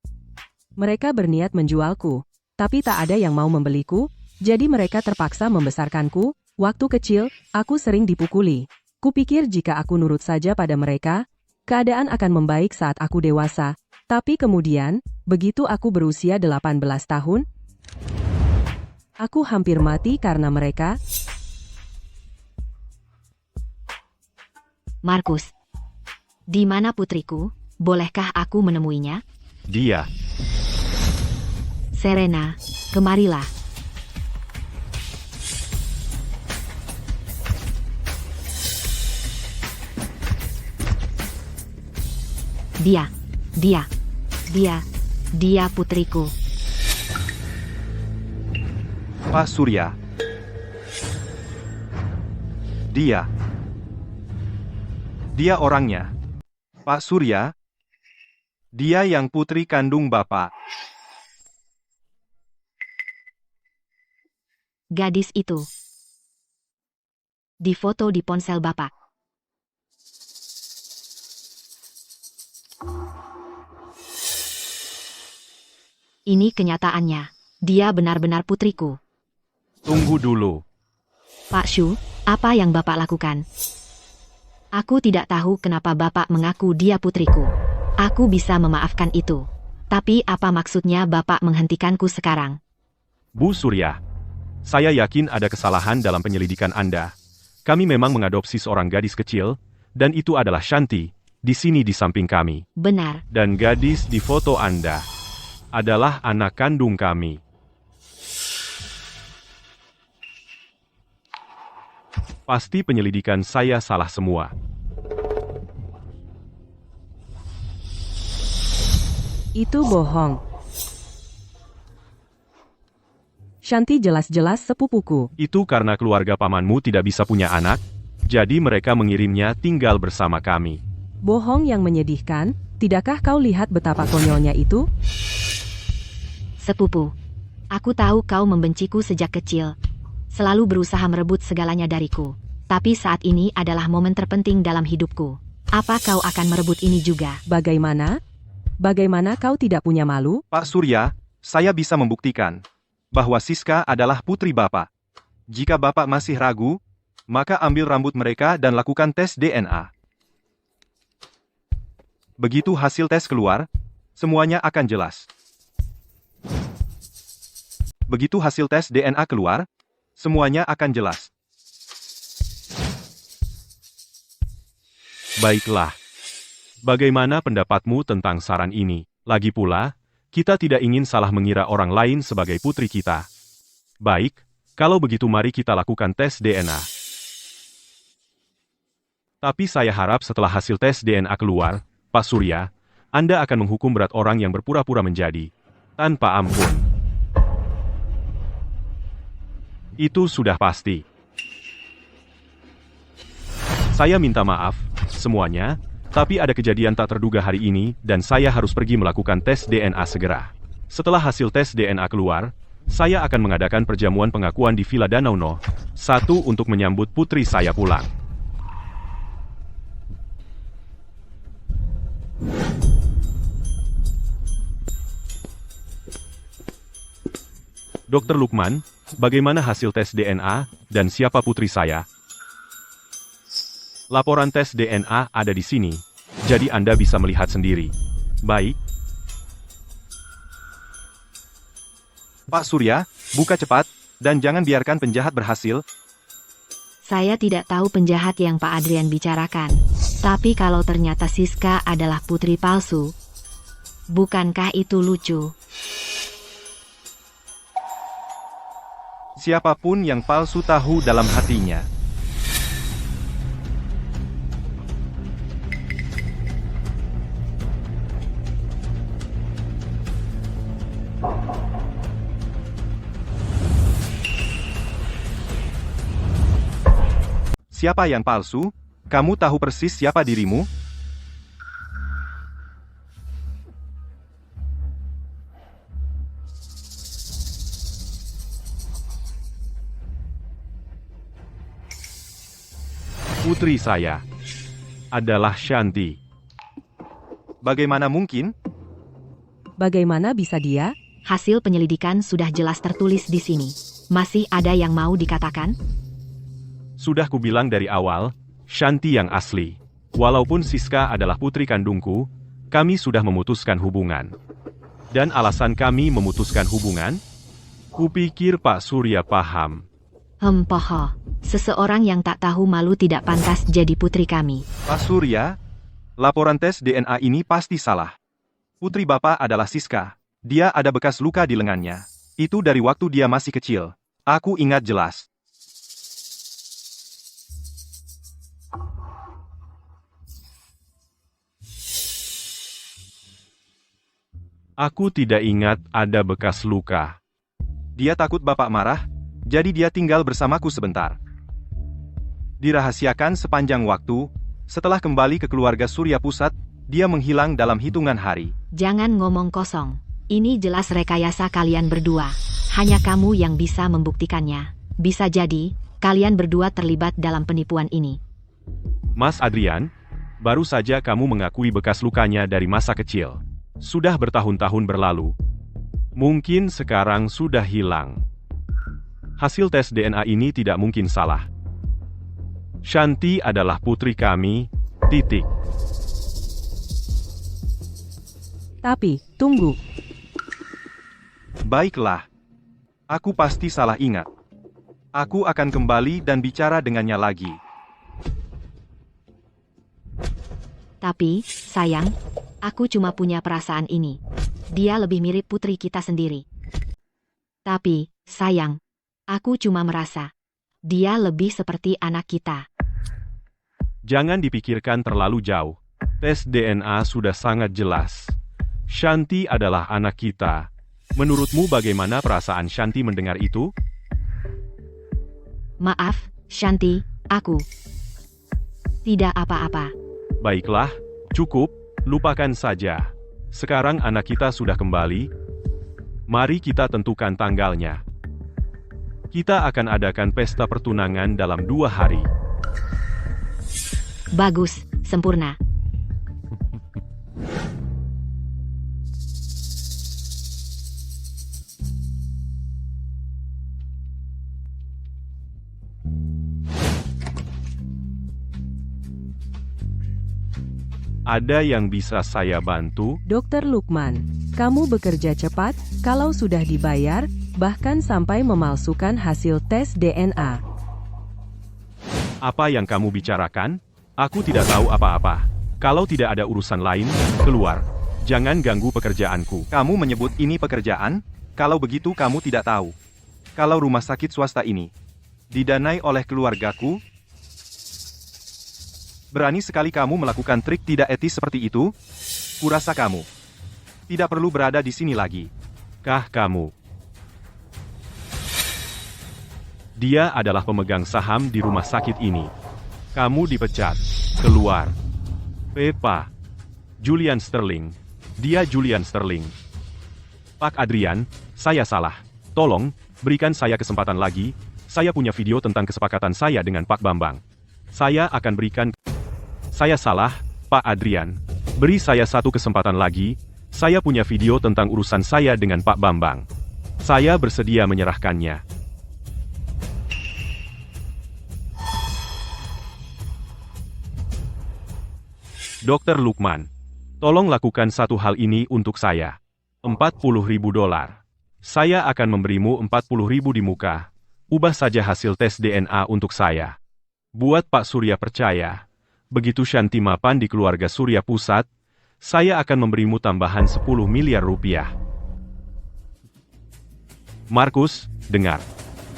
Mereka berniat menjualku, tapi tak ada yang mau membeliku, jadi mereka terpaksa membesarkanku. Waktu kecil, aku sering dipukuli. Kupikir jika aku nurut saja pada mereka, keadaan akan membaik saat aku dewasa. Tapi kemudian, begitu aku berusia 18 tahun, aku hampir mati karena mereka. Markus, di mana putriku? Bolehkah aku menemuinya? Dia. Serena, kemarilah. Dia putriku. Pak Surya. Dia orangnya. Pak Surya. Dia yang putri kandung Bapak. Gadis itu difoto di ponsel Bapak. Ini kenyataannya. Dia benar-benar putriku. Tunggu dulu. Pak Shu, apa yang Bapak lakukan? Aku tidak tahu kenapa Bapak mengaku dia putriku. Aku bisa memaafkan itu. Tapi apa maksudnya Bapak menghentikanku sekarang? Bu Surya, saya yakin ada kesalahan dalam penyelidikan Anda. Kami memang mengadopsi seorang gadis kecil, dan itu adalah Shanti, di sini di samping kami. Benar. Dan gadis di foto Anda adalah anak kandung kami. Pasti penyelidikan saya salah semua. Itu bohong. Shanti jelas-jelas sepupuku. Itu karena keluarga pamanmu tidak bisa punya anak, jadi mereka mengirimnya tinggal bersama kami. Bohong yang menyedihkan, tidakkah kau lihat betapa konyolnya itu? Sepupu, aku tahu kau membenciku sejak kecil. Selalu berusaha merebut segalanya dariku. Tapi saat ini adalah momen terpenting dalam hidupku. Apa kau akan merebut ini juga? Bagaimana? Bagaimana kau tidak punya malu? Pak Surya, saya bisa membuktikan bahwa Siska adalah putri Bapak. Jika Bapak masih ragu, maka ambil rambut mereka dan lakukan tes DNA. Begitu hasil tes keluar, semuanya akan jelas. Begitu hasil tes DNA keluar, semuanya akan jelas. Baiklah. Bagaimana pendapatmu tentang saran ini? Lagi pula, kita tidak ingin salah mengira orang lain sebagai putri kita. Baik, kalau begitu mari kita lakukan tes DNA. Tapi saya harap setelah hasil tes DNA keluar, Pak Surya, Anda akan menghukum berat orang yang berpura-pura menjadi tanpa ampun. Itu sudah pasti. Saya minta maaf, semuanya, tapi ada kejadian tak terduga hari ini dan saya harus pergi melakukan tes DNA segera. Setelah hasil tes DNA keluar, saya akan mengadakan perjamuan pengakuan di Villa Danau No 1 untuk menyambut putri saya pulang. Dr. Lukman, bagaimana hasil tes DNA dan siapa putri saya? Laporan tes DNA ada di sini, jadi Anda bisa melihat sendiri. Baik. Pak Surya, buka cepat, dan jangan biarkan penjahat berhasil. Saya tidak tahu penjahat yang Pak Adrian bicarakan. Tapi kalau ternyata Siska adalah putri palsu, bukankah itu lucu? Siapapun yang palsu tahu dalam hatinya. Siapa yang palsu? Kamu tahu persis siapa dirimu? Putri saya adalah Shanti. Bagaimana mungkin? Bagaimana bisa dia? Hasil penyelidikan sudah jelas tertulis di sini. Masih ada yang mau dikatakan? Sudah kubilang dari awal, Shanti yang asli. Walaupun Siska adalah putri kandungku, kami sudah memutuskan hubungan. Dan alasan kami memutuskan hubungan? Kupikir Pak Surya paham. Poho. Seseorang yang tak tahu malu tidak pantas jadi putri kami. Pak Surya, laporan tes DNA ini pasti salah. Putri Bapak adalah Siska. Dia ada bekas luka di lengannya. Itu dari waktu dia masih kecil. Aku ingat jelas. Aku tidak ingat ada bekas luka. Dia takut Bapak marah, jadi dia tinggal bersamaku sebentar. Dirahasiakan sepanjang waktu, setelah kembali ke keluarga Surya Pusat, dia menghilang dalam hitungan hari. Jangan ngomong kosong. Ini jelas rekayasa kalian berdua. Hanya kamu yang bisa membuktikannya. Bisa jadi, kalian berdua terlibat dalam penipuan ini. Mas Adrian, baru saja kamu mengakui bekas lukanya dari masa kecil. Sudah bertahun-tahun berlalu. Mungkin sekarang sudah hilang. Hasil tes DNA ini tidak mungkin salah. Shanti adalah putri kami, titik. Tapi, tunggu. Baiklah. Aku pasti salah ingat. Aku akan kembali dan bicara dengannya lagi. Tapi, sayang, aku cuma punya perasaan ini. Dia lebih mirip putri kita sendiri. Tapi, sayang, aku cuma merasa dia lebih seperti anak kita. Jangan dipikirkan terlalu jauh. Tes DNA sudah sangat jelas. Shanti adalah anak kita. Menurutmu bagaimana perasaan Shanti mendengar itu? Maaf, Shanti, aku tidak apa-apa. Baiklah, cukup, lupakan saja. Sekarang anak kita sudah kembali. Mari kita tentukan tanggalnya. Kita akan adakan pesta pertunangan dalam 2 hari. Bagus, sempurna. Ada yang bisa saya bantu? Dokter Lukman, kamu bekerja cepat, kalau sudah dibayar, bahkan sampai memalsukan hasil tes DNA. Apa yang kamu bicarakan? Aku tidak tahu apa-apa. Kalau tidak ada urusan lain, keluar. Jangan ganggu pekerjaanku. Kamu menyebut ini pekerjaan? Kalau begitu kamu tidak tahu. Kalau rumah sakit swasta ini didanai oleh keluargaku, berani sekali kamu melakukan trik tidak etis seperti itu? Kurasa kamu tidak perlu berada di sini lagi. Kah kamu? Dia adalah pemegang saham di rumah sakit ini. Kamu dipecat. Keluar. Pepa. Julian Sterling. Dia Julian Sterling. Pak Adrian, saya salah. Tolong, berikan saya kesempatan lagi. Saya punya video tentang kesepakatan saya dengan Pak Bambang. Saya akan berikan... Saya salah, Pak Adrian. Beri saya satu kesempatan lagi. Saya punya video tentang urusan saya dengan Pak Bambang. Saya bersedia menyerahkannya. Dokter Lukman, tolong lakukan satu hal ini untuk saya. $40.000. Saya akan memberimu 40.000 di muka. Ubah saja hasil tes DNA untuk saya. Buat Pak Surya percaya. Begitu Shanti mapan di keluarga Surya Pusat, saya akan memberimu tambahan 10 miliar rupiah. Markus, dengar.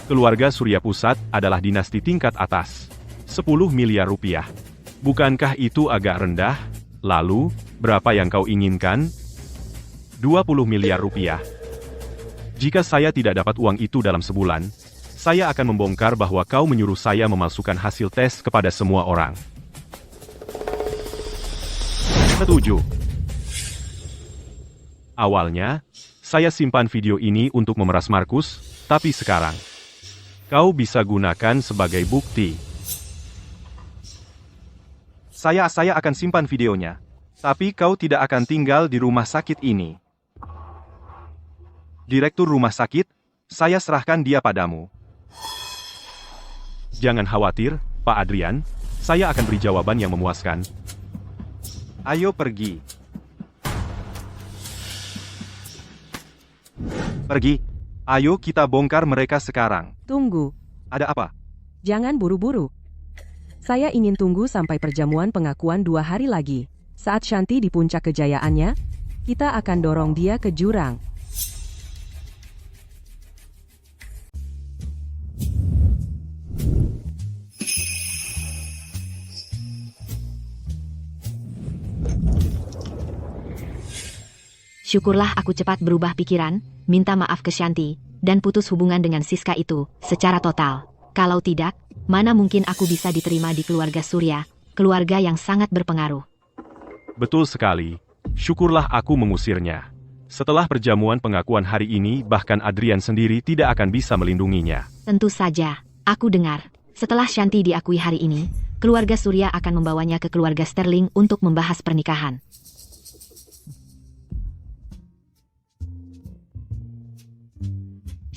Keluarga Surya Pusat adalah dinasti tingkat atas. 10 miliar rupiah. Bukankah itu agak rendah? Lalu, berapa yang kau inginkan? 20 miliar rupiah. Jika saya tidak dapat uang itu dalam sebulan, saya akan membongkar bahwa kau menyuruh saya memalsukan hasil tes kepada semua orang. Setuju. Awalnya, saya simpan video ini untuk memeras Markus, tapi sekarang, kau bisa gunakan sebagai bukti. Saya akan simpan videonya. Tapi kau tidak akan tinggal di rumah sakit ini. Direktur rumah sakit, saya serahkan dia padamu. Jangan khawatir, Pak Adrian. Saya akan beri jawaban yang memuaskan. Ayo pergi. Pergi. Ayo kita bongkar mereka sekarang. Tunggu. Ada apa? Jangan buru-buru. Saya ingin tunggu sampai perjamuan pengakuan 2 hari lagi. Saat Shanti di puncak kejayaannya, kita akan dorong dia ke jurang. Syukurlah aku cepat berubah pikiran, minta maaf ke Shanti, dan putus hubungan dengan Siska itu, secara total. Kalau tidak, mana mungkin aku bisa diterima di keluarga Surya, keluarga yang sangat berpengaruh. Betul sekali. Syukurlah aku mengusirnya. Setelah perjamuan pengakuan hari ini, bahkan Adrian sendiri tidak akan bisa melindunginya. Tentu saja, aku dengar. Setelah Shanti diakui hari ini, keluarga Surya akan membawanya ke keluarga Sterling untuk membahas pernikahan.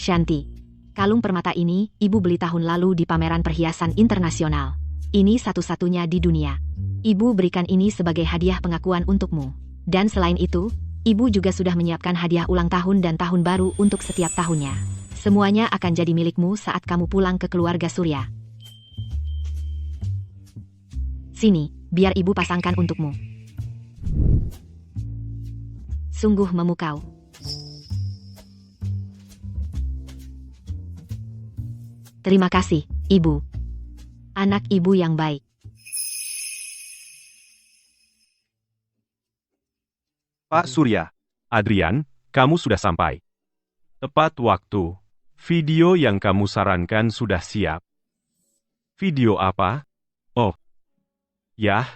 Shanti. Kalung permata ini, ibu beli tahun lalu di pameran perhiasan internasional. Ini satu-satunya di dunia. Ibu berikan ini sebagai hadiah pengakuan untukmu. Dan selain itu, ibu juga sudah menyiapkan hadiah ulang tahun dan tahun baru untuk setiap tahunnya. Semuanya akan jadi milikmu saat kamu pulang ke keluarga Surya. Sini, biar ibu pasangkan untukmu. Sungguh memukau. Terima kasih, Ibu. Anak ibu yang baik. Pak Surya, Adrian, kamu sudah sampai. Tepat waktu. Video yang kamu sarankan sudah siap. Video apa? Oh. Yah,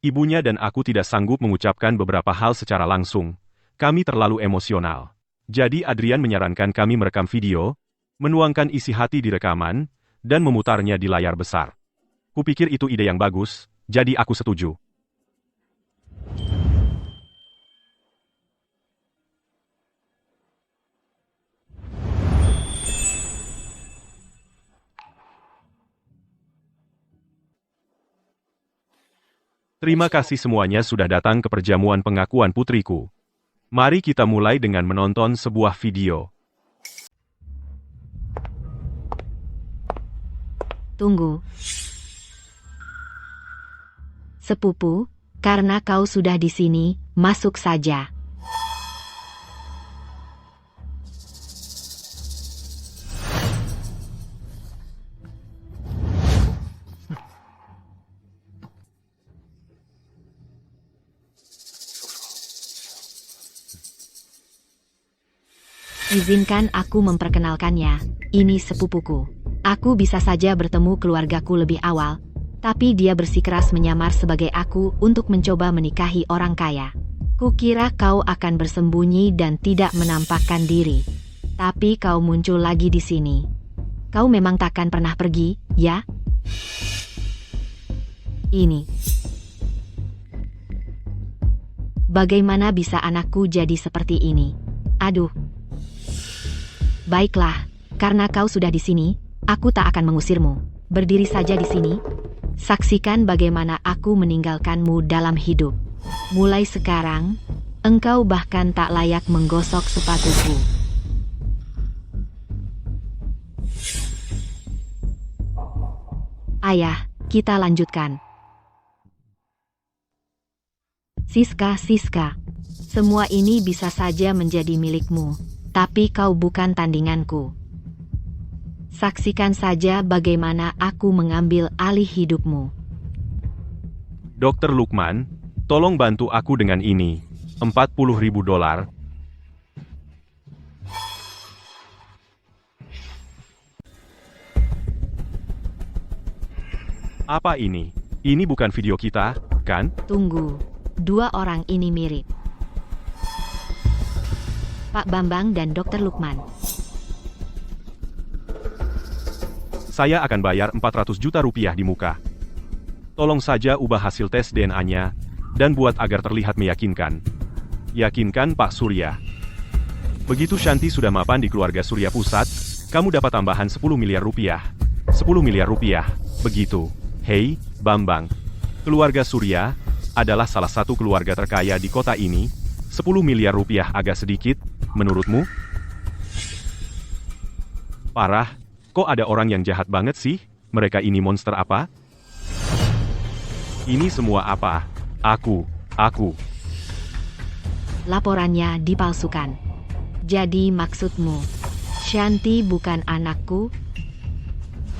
ibunya dan aku tidak sanggup mengucapkan beberapa hal secara langsung. Kami terlalu emosional. Jadi Adrian menyarankan kami merekam video, menuangkan isi hati di rekaman, dan memutarnya di layar besar. Kupikir itu ide yang bagus, jadi aku setuju. Terima kasih semuanya sudah datang ke perjamuan pengakuan putriku. Mari kita mulai dengan menonton sebuah video. Tunggu. Sepupu, karena kau sudah di sini, masuk saja. Izinkan aku memperkenalkannya, ini sepupuku. Aku bisa saja bertemu keluargaku lebih awal, tapi dia bersikeras menyamar sebagai aku untuk mencoba menikahi orang kaya. Kukira kau akan bersembunyi dan tidak menampakkan diri. Tapi kau muncul lagi di sini. Kau memang takkan pernah pergi, ya? Ini. Bagaimana bisa anakku jadi seperti ini? Aduh. Baiklah, karena kau sudah di sini, aku tak akan mengusirmu. Berdiri saja di sini. Saksikan bagaimana aku meninggalkanmu dalam hidup. Mulai sekarang, engkau bahkan tak layak menggosok sepatuku. Ayah, kita lanjutkan. Siska, semua ini bisa saja menjadi milikmu, tapi kau bukan tandinganku. Saksikan saja bagaimana aku mengambil alih hidupmu. Dr. Lukman, tolong bantu aku dengan ini. $40.000. Apa ini? Ini bukan video kita, kan? Tunggu, dua orang ini mirip. Pak Bambang dan Dr. Lukman. Saya akan bayar 400 juta rupiah di muka. Tolong saja ubah hasil tes DNA, dan buat agar terlihat meyakinkan. Yakinkan Pak Surya. Begitu Shanti sudah mapan di keluarga Surya Pusat, kamu dapat tambahan 10 miliar rupiah. 10 miliar rupiah, begitu. Hei, Bambang. Keluarga Surya adalah salah satu keluarga terkaya di kota ini. 10 miliar rupiah agak sedikit, menurutmu? Parah. Kok ada orang yang jahat banget sih? Mereka ini monster apa? Ini semua apa? Aku. Laporannya dipalsukan. Jadi maksudmu, Shanti bukan anakku?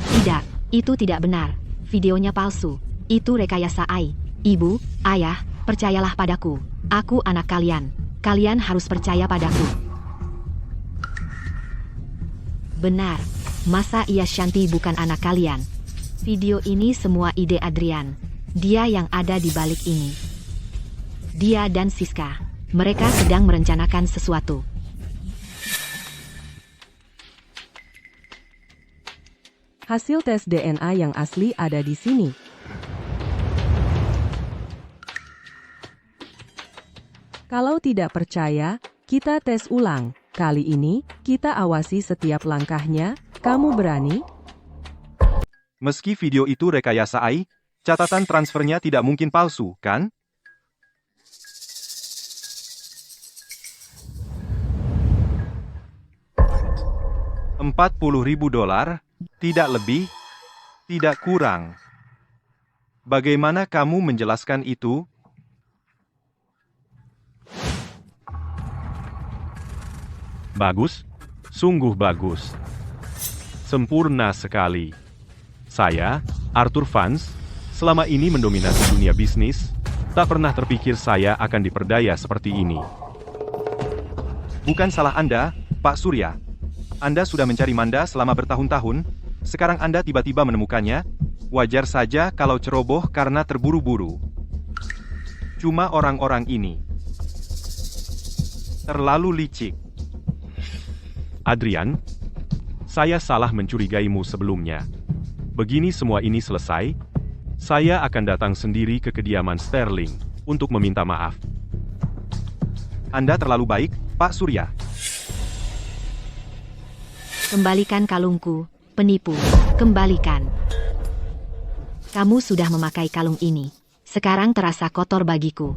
Tidak, itu tidak benar. Videonya palsu. Itu rekayasa AI. Ibu, ayah, percayalah padaku. Aku anak kalian. Kalian harus percaya padaku. Benar. Masa iya Shanti bukan anak kalian? Video ini semua ide Adrian. Dia yang ada di balik ini. Dia dan Siska. Mereka sedang merencanakan sesuatu. Hasil tes DNA yang asli ada di sini. Kalau tidak percaya, kita tes ulang. Kali ini, kita awasi setiap langkahnya. Kamu berani? Meski video itu rekayasa AI, catatan transfernya tidak mungkin palsu, kan? $40.000, tidak lebih, tidak kurang. Bagaimana kamu menjelaskan itu? Bagus, sungguh bagus. Sempurna sekali. Saya, Arthur Vance, selama ini mendominasi dunia bisnis, tak pernah terpikir saya akan diperdaya seperti ini. Bukan salah Anda, Pak Surya. Anda sudah mencari Manda selama bertahun-tahun, sekarang Anda tiba-tiba menemukannya. Wajar saja kalau ceroboh karena terburu-buru. Cuma orang-orang ini terlalu licik. Adrian, saya salah mencurigaimu sebelumnya. Begini semua ini selesai, saya akan datang sendiri ke kediaman Sterling untuk meminta maaf. Anda terlalu baik, Pak Surya. Kembalikan kalungku, penipu. Kembalikan. Kamu sudah memakai kalung ini. Sekarang terasa kotor bagiku.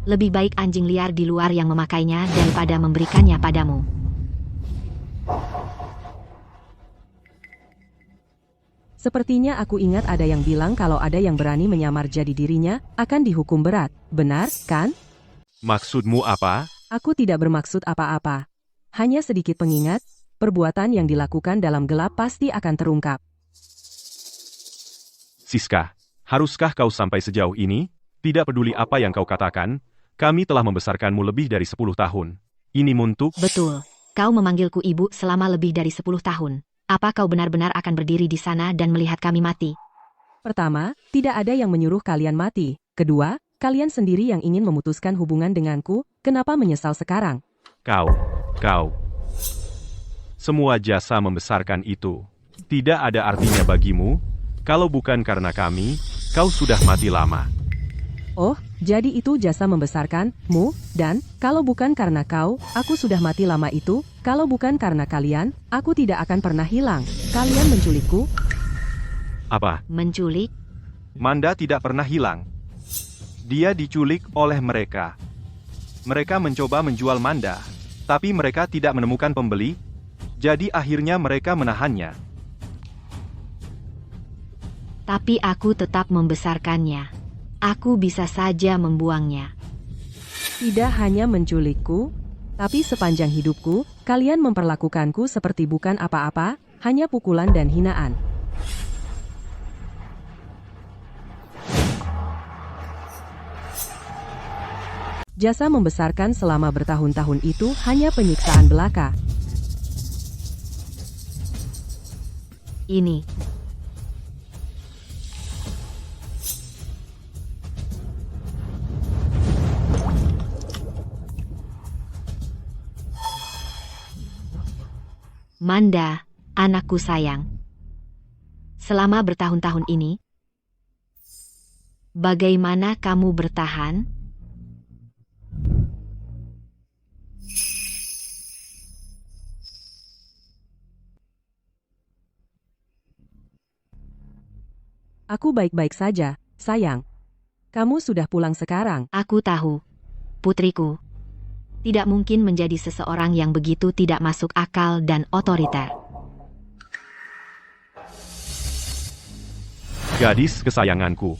Lebih baik anjing liar di luar yang memakainya daripada memberikannya padamu. Sepertinya aku ingat ada yang bilang kalau ada yang berani menyamar jadi dirinya, akan dihukum berat. Benar, kan? Maksudmu apa? Aku tidak bermaksud apa-apa. Hanya sedikit pengingat, perbuatan yang dilakukan dalam gelap pasti akan terungkap. Siska, haruskah kau sampai sejauh ini? Tidak peduli apa yang kau katakan, kami telah membesarkanmu lebih dari 10 tahun. Ini untuk... Betul. Kau memanggilku ibu selama lebih dari 10 tahun. Apa kau benar-benar akan berdiri di sana dan melihat kami mati? Pertama, tidak ada yang menyuruh kalian mati. Kedua, kalian sendiri yang ingin memutuskan hubungan denganku, kenapa menyesal sekarang? Kau. Semua jasa membesarkan itu. Tidak ada artinya bagimu, kalau bukan karena kami, kau sudah mati lama. Oh, jadi itu jasa membesarkanmu, dan kalau bukan karena kau, aku sudah mati lama itu, kalau bukan karena kalian, aku tidak akan pernah hilang. Kalian menculikku? Apa? Menculik? Manda tidak pernah hilang. Dia diculik oleh mereka. Mereka mencoba menjual Manda, tapi mereka tidak menemukan pembeli, jadi akhirnya mereka menahannya. Tapi aku tetap membesarkannya. Aku bisa saja membuangnya. Tidak hanya menculikku, tapi sepanjang hidupku, kalian memperlakukanku seperti bukan apa-apa, hanya pukulan dan hinaan. Jasa membesarkan selama bertahun-tahun itu hanya penyiksaan belaka. Ini. Manda, anakku sayang. Selama bertahun-tahun ini, bagaimana kamu bertahan? Aku baik-baik saja, sayang. Kamu sudah pulang sekarang. Aku tahu, putriku. Tidak mungkin menjadi seseorang yang begitu tidak masuk akal dan otoriter. Gadis kesayanganku.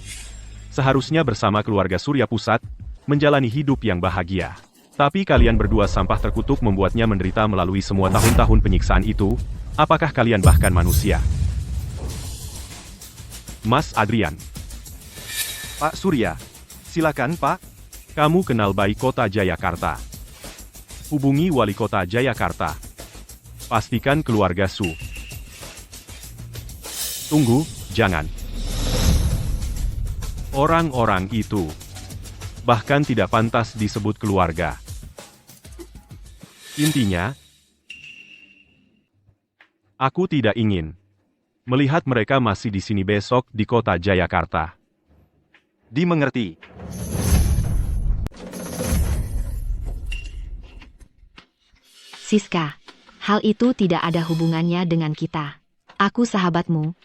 Seharusnya bersama keluarga Surya Pusat, menjalani hidup yang bahagia. Tapi kalian berdua sampah terkutuk membuatnya menderita melalui semua tahun-tahun penyiksaan itu. Apakah kalian bahkan manusia? Mas Adrian. Pak Surya, silakan Pak. Kamu kenal baik kota Jayakarta. Hubungi wali kota Jayakarta. Pastikan keluarga Su. Tunggu, jangan. Orang-orang itu bahkan tidak pantas disebut keluarga. Intinya, aku tidak ingin melihat mereka masih di sini besok di kota Jayakarta. Dimengerti. Siska, hal itu tidak ada hubungannya dengan kita. Aku sahabatmu.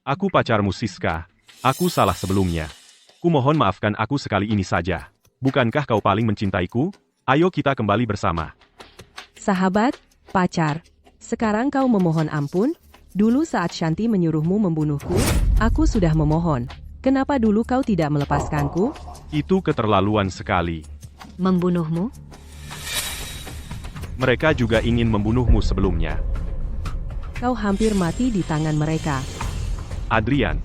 Aku pacarmu Siska. Aku salah sebelumnya. Kumohon maafkan aku sekali ini saja. Bukankah kau paling mencintaiku? Ayo kita kembali bersama. Sahabat, pacar. Sekarang kau memohon ampun? Dulu saat Shanti menyuruhmu membunuhku, aku sudah memohon. Kenapa dulu kau tidak melepaskanku? Itu keterlaluan sekali. Membunuhmu? Mereka juga ingin membunuhmu sebelumnya. Kau hampir mati di tangan mereka. Adrian.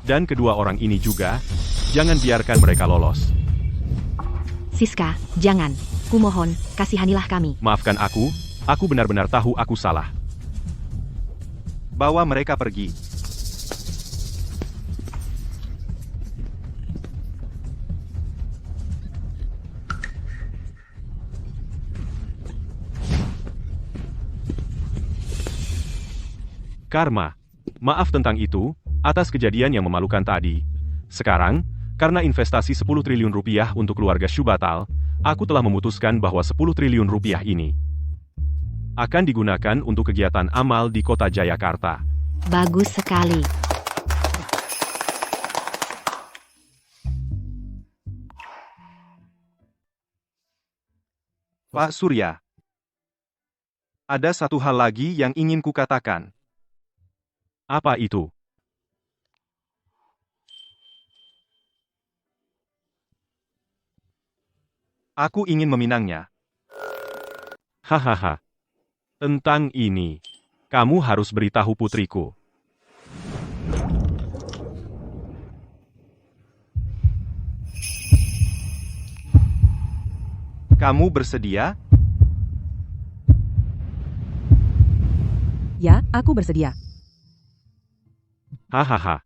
Dan kedua orang ini juga, jangan biarkan mereka lolos. Siska, jangan. Kumohon, kasihanilah kami. Maafkan aku benar-benar tahu aku salah. Bawa mereka pergi. Karma. Maaf tentang itu, atas kejadian yang memalukan tadi. Sekarang, karena investasi 10 triliun rupiah untuk keluarga Shu batal, aku telah memutuskan bahwa 10 triliun rupiah ini akan digunakan untuk kegiatan amal di kota Jayakarta. Bagus sekali. Pak Surya. Ada satu hal lagi yang ingin kukatakan. Apa itu? Aku ingin meminangnya. Hahaha. Tentang ini, kamu harus beritahu putriku. Kamu bersedia? Ya, aku bersedia. Hahaha.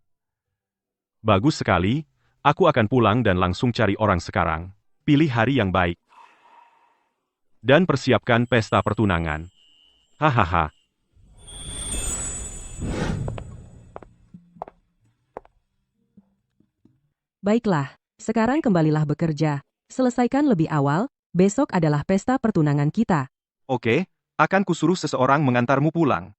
Bagus sekali, aku akan pulang dan langsung cari orang sekarang. Pilih hari yang baik. Dan persiapkan pesta pertunangan. Hahaha. Baiklah, sekarang kembalilah bekerja. Selesaikan lebih awal, besok adalah pesta pertunangan kita. Oke, akan kusuruh seseorang mengantarmu pulang.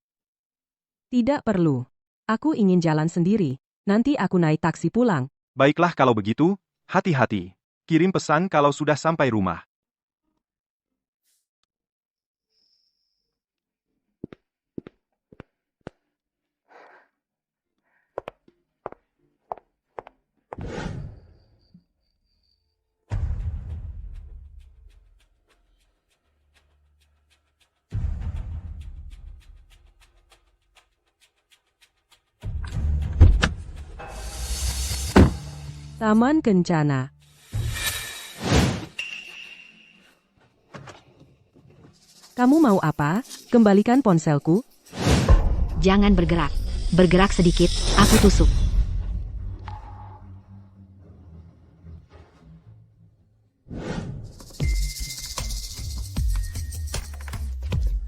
Tidak perlu. Aku ingin jalan sendiri. Nanti aku naik taksi pulang. Baiklah kalau begitu, hati-hati. Kirim pesan kalau sudah sampai rumah. Taman Kencana. Kamu mau apa? Kembalikan ponselku. Jangan bergerak. Bergerak sedikit, aku tusuk.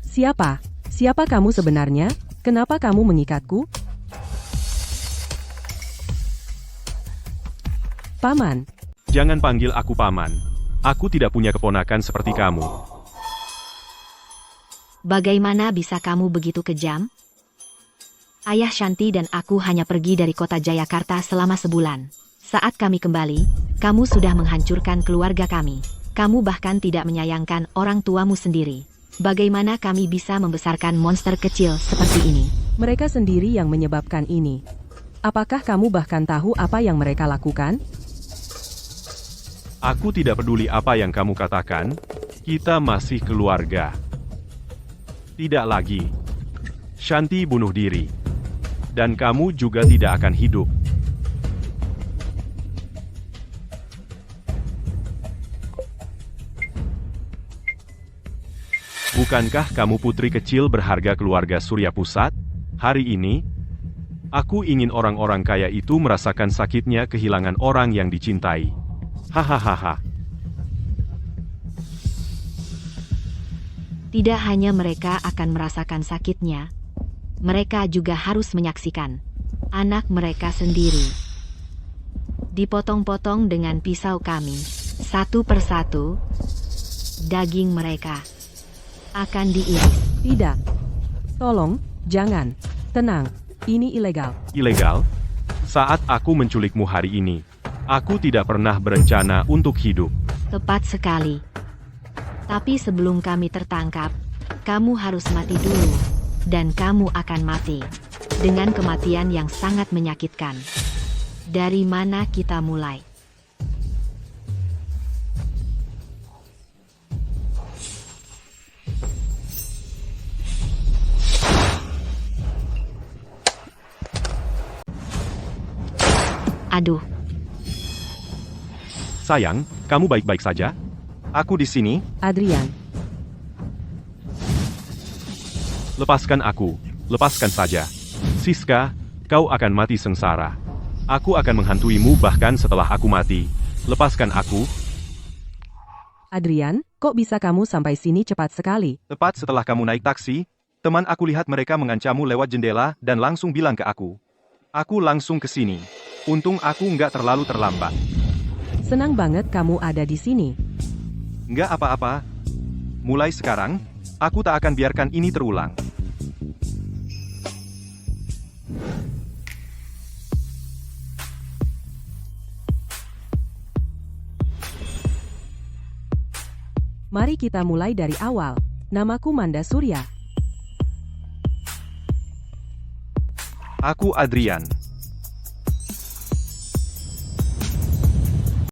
Siapa? Siapa kamu sebenarnya? Kenapa kamu mengikatku? Paman. Jangan panggil aku paman. Aku tidak punya keponakan seperti kamu. Bagaimana bisa kamu begitu kejam? Ayah Shanti dan aku hanya pergi dari kota Jayakarta selama sebulan. Saat kami kembali, kamu sudah menghancurkan keluarga kami. Kamu bahkan tidak menyayangkan orang tuamu sendiri. Bagaimana kami bisa membesarkan monster kecil seperti ini? Mereka sendiri yang menyebabkan ini. Apakah kamu bahkan tahu apa yang mereka lakukan? Aku tidak peduli apa yang kamu katakan, kita masih keluarga. Tidak lagi. Shanti bunuh diri. Dan kamu juga tidak akan hidup. Bukankah kamu putri kecil berharga keluarga Surya Pusat? Hari ini, aku ingin orang-orang kaya itu merasakan sakitnya kehilangan orang yang dicintai. Hahaha. Tidak hanya mereka akan merasakan sakitnya, mereka juga harus menyaksikan anak mereka sendiri dipotong-potong dengan pisau kami, satu persatu, daging mereka akan diiris. Tidak. Tolong, jangan. Tenang, ini ilegal. Ilegal? Saat aku menculikmu hari ini, aku tidak pernah berencana untuk hidup. Tepat sekali. Tapi sebelum kami tertangkap, kamu harus mati dulu. Dan kamu akan mati. Dengan kematian yang sangat menyakitkan. Dari mana kita mulai? Aduh, Sayang, kamu baik-baik saja? Aku di sini. Adrian, Lepaskan aku. Lepaskan saja. Siska, kau akan mati sengsara. Aku akan menghantuimu bahkan setelah aku mati. Lepaskan aku. Adrian, kok bisa kamu sampai sini cepat sekali? Tepat setelah kamu naik taksi, teman aku lihat mereka mengancammu lewat jendela dan langsung bilang ke aku. Aku langsung ke sini. Untung aku nggak terlalu terlambat. Senang banget kamu ada di sini. Nggak apa-apa. Mulai sekarang, aku tak akan biarkan ini terulang. Mari kita mulai dari awal. Namaku Manda Surya. Aku Adrian.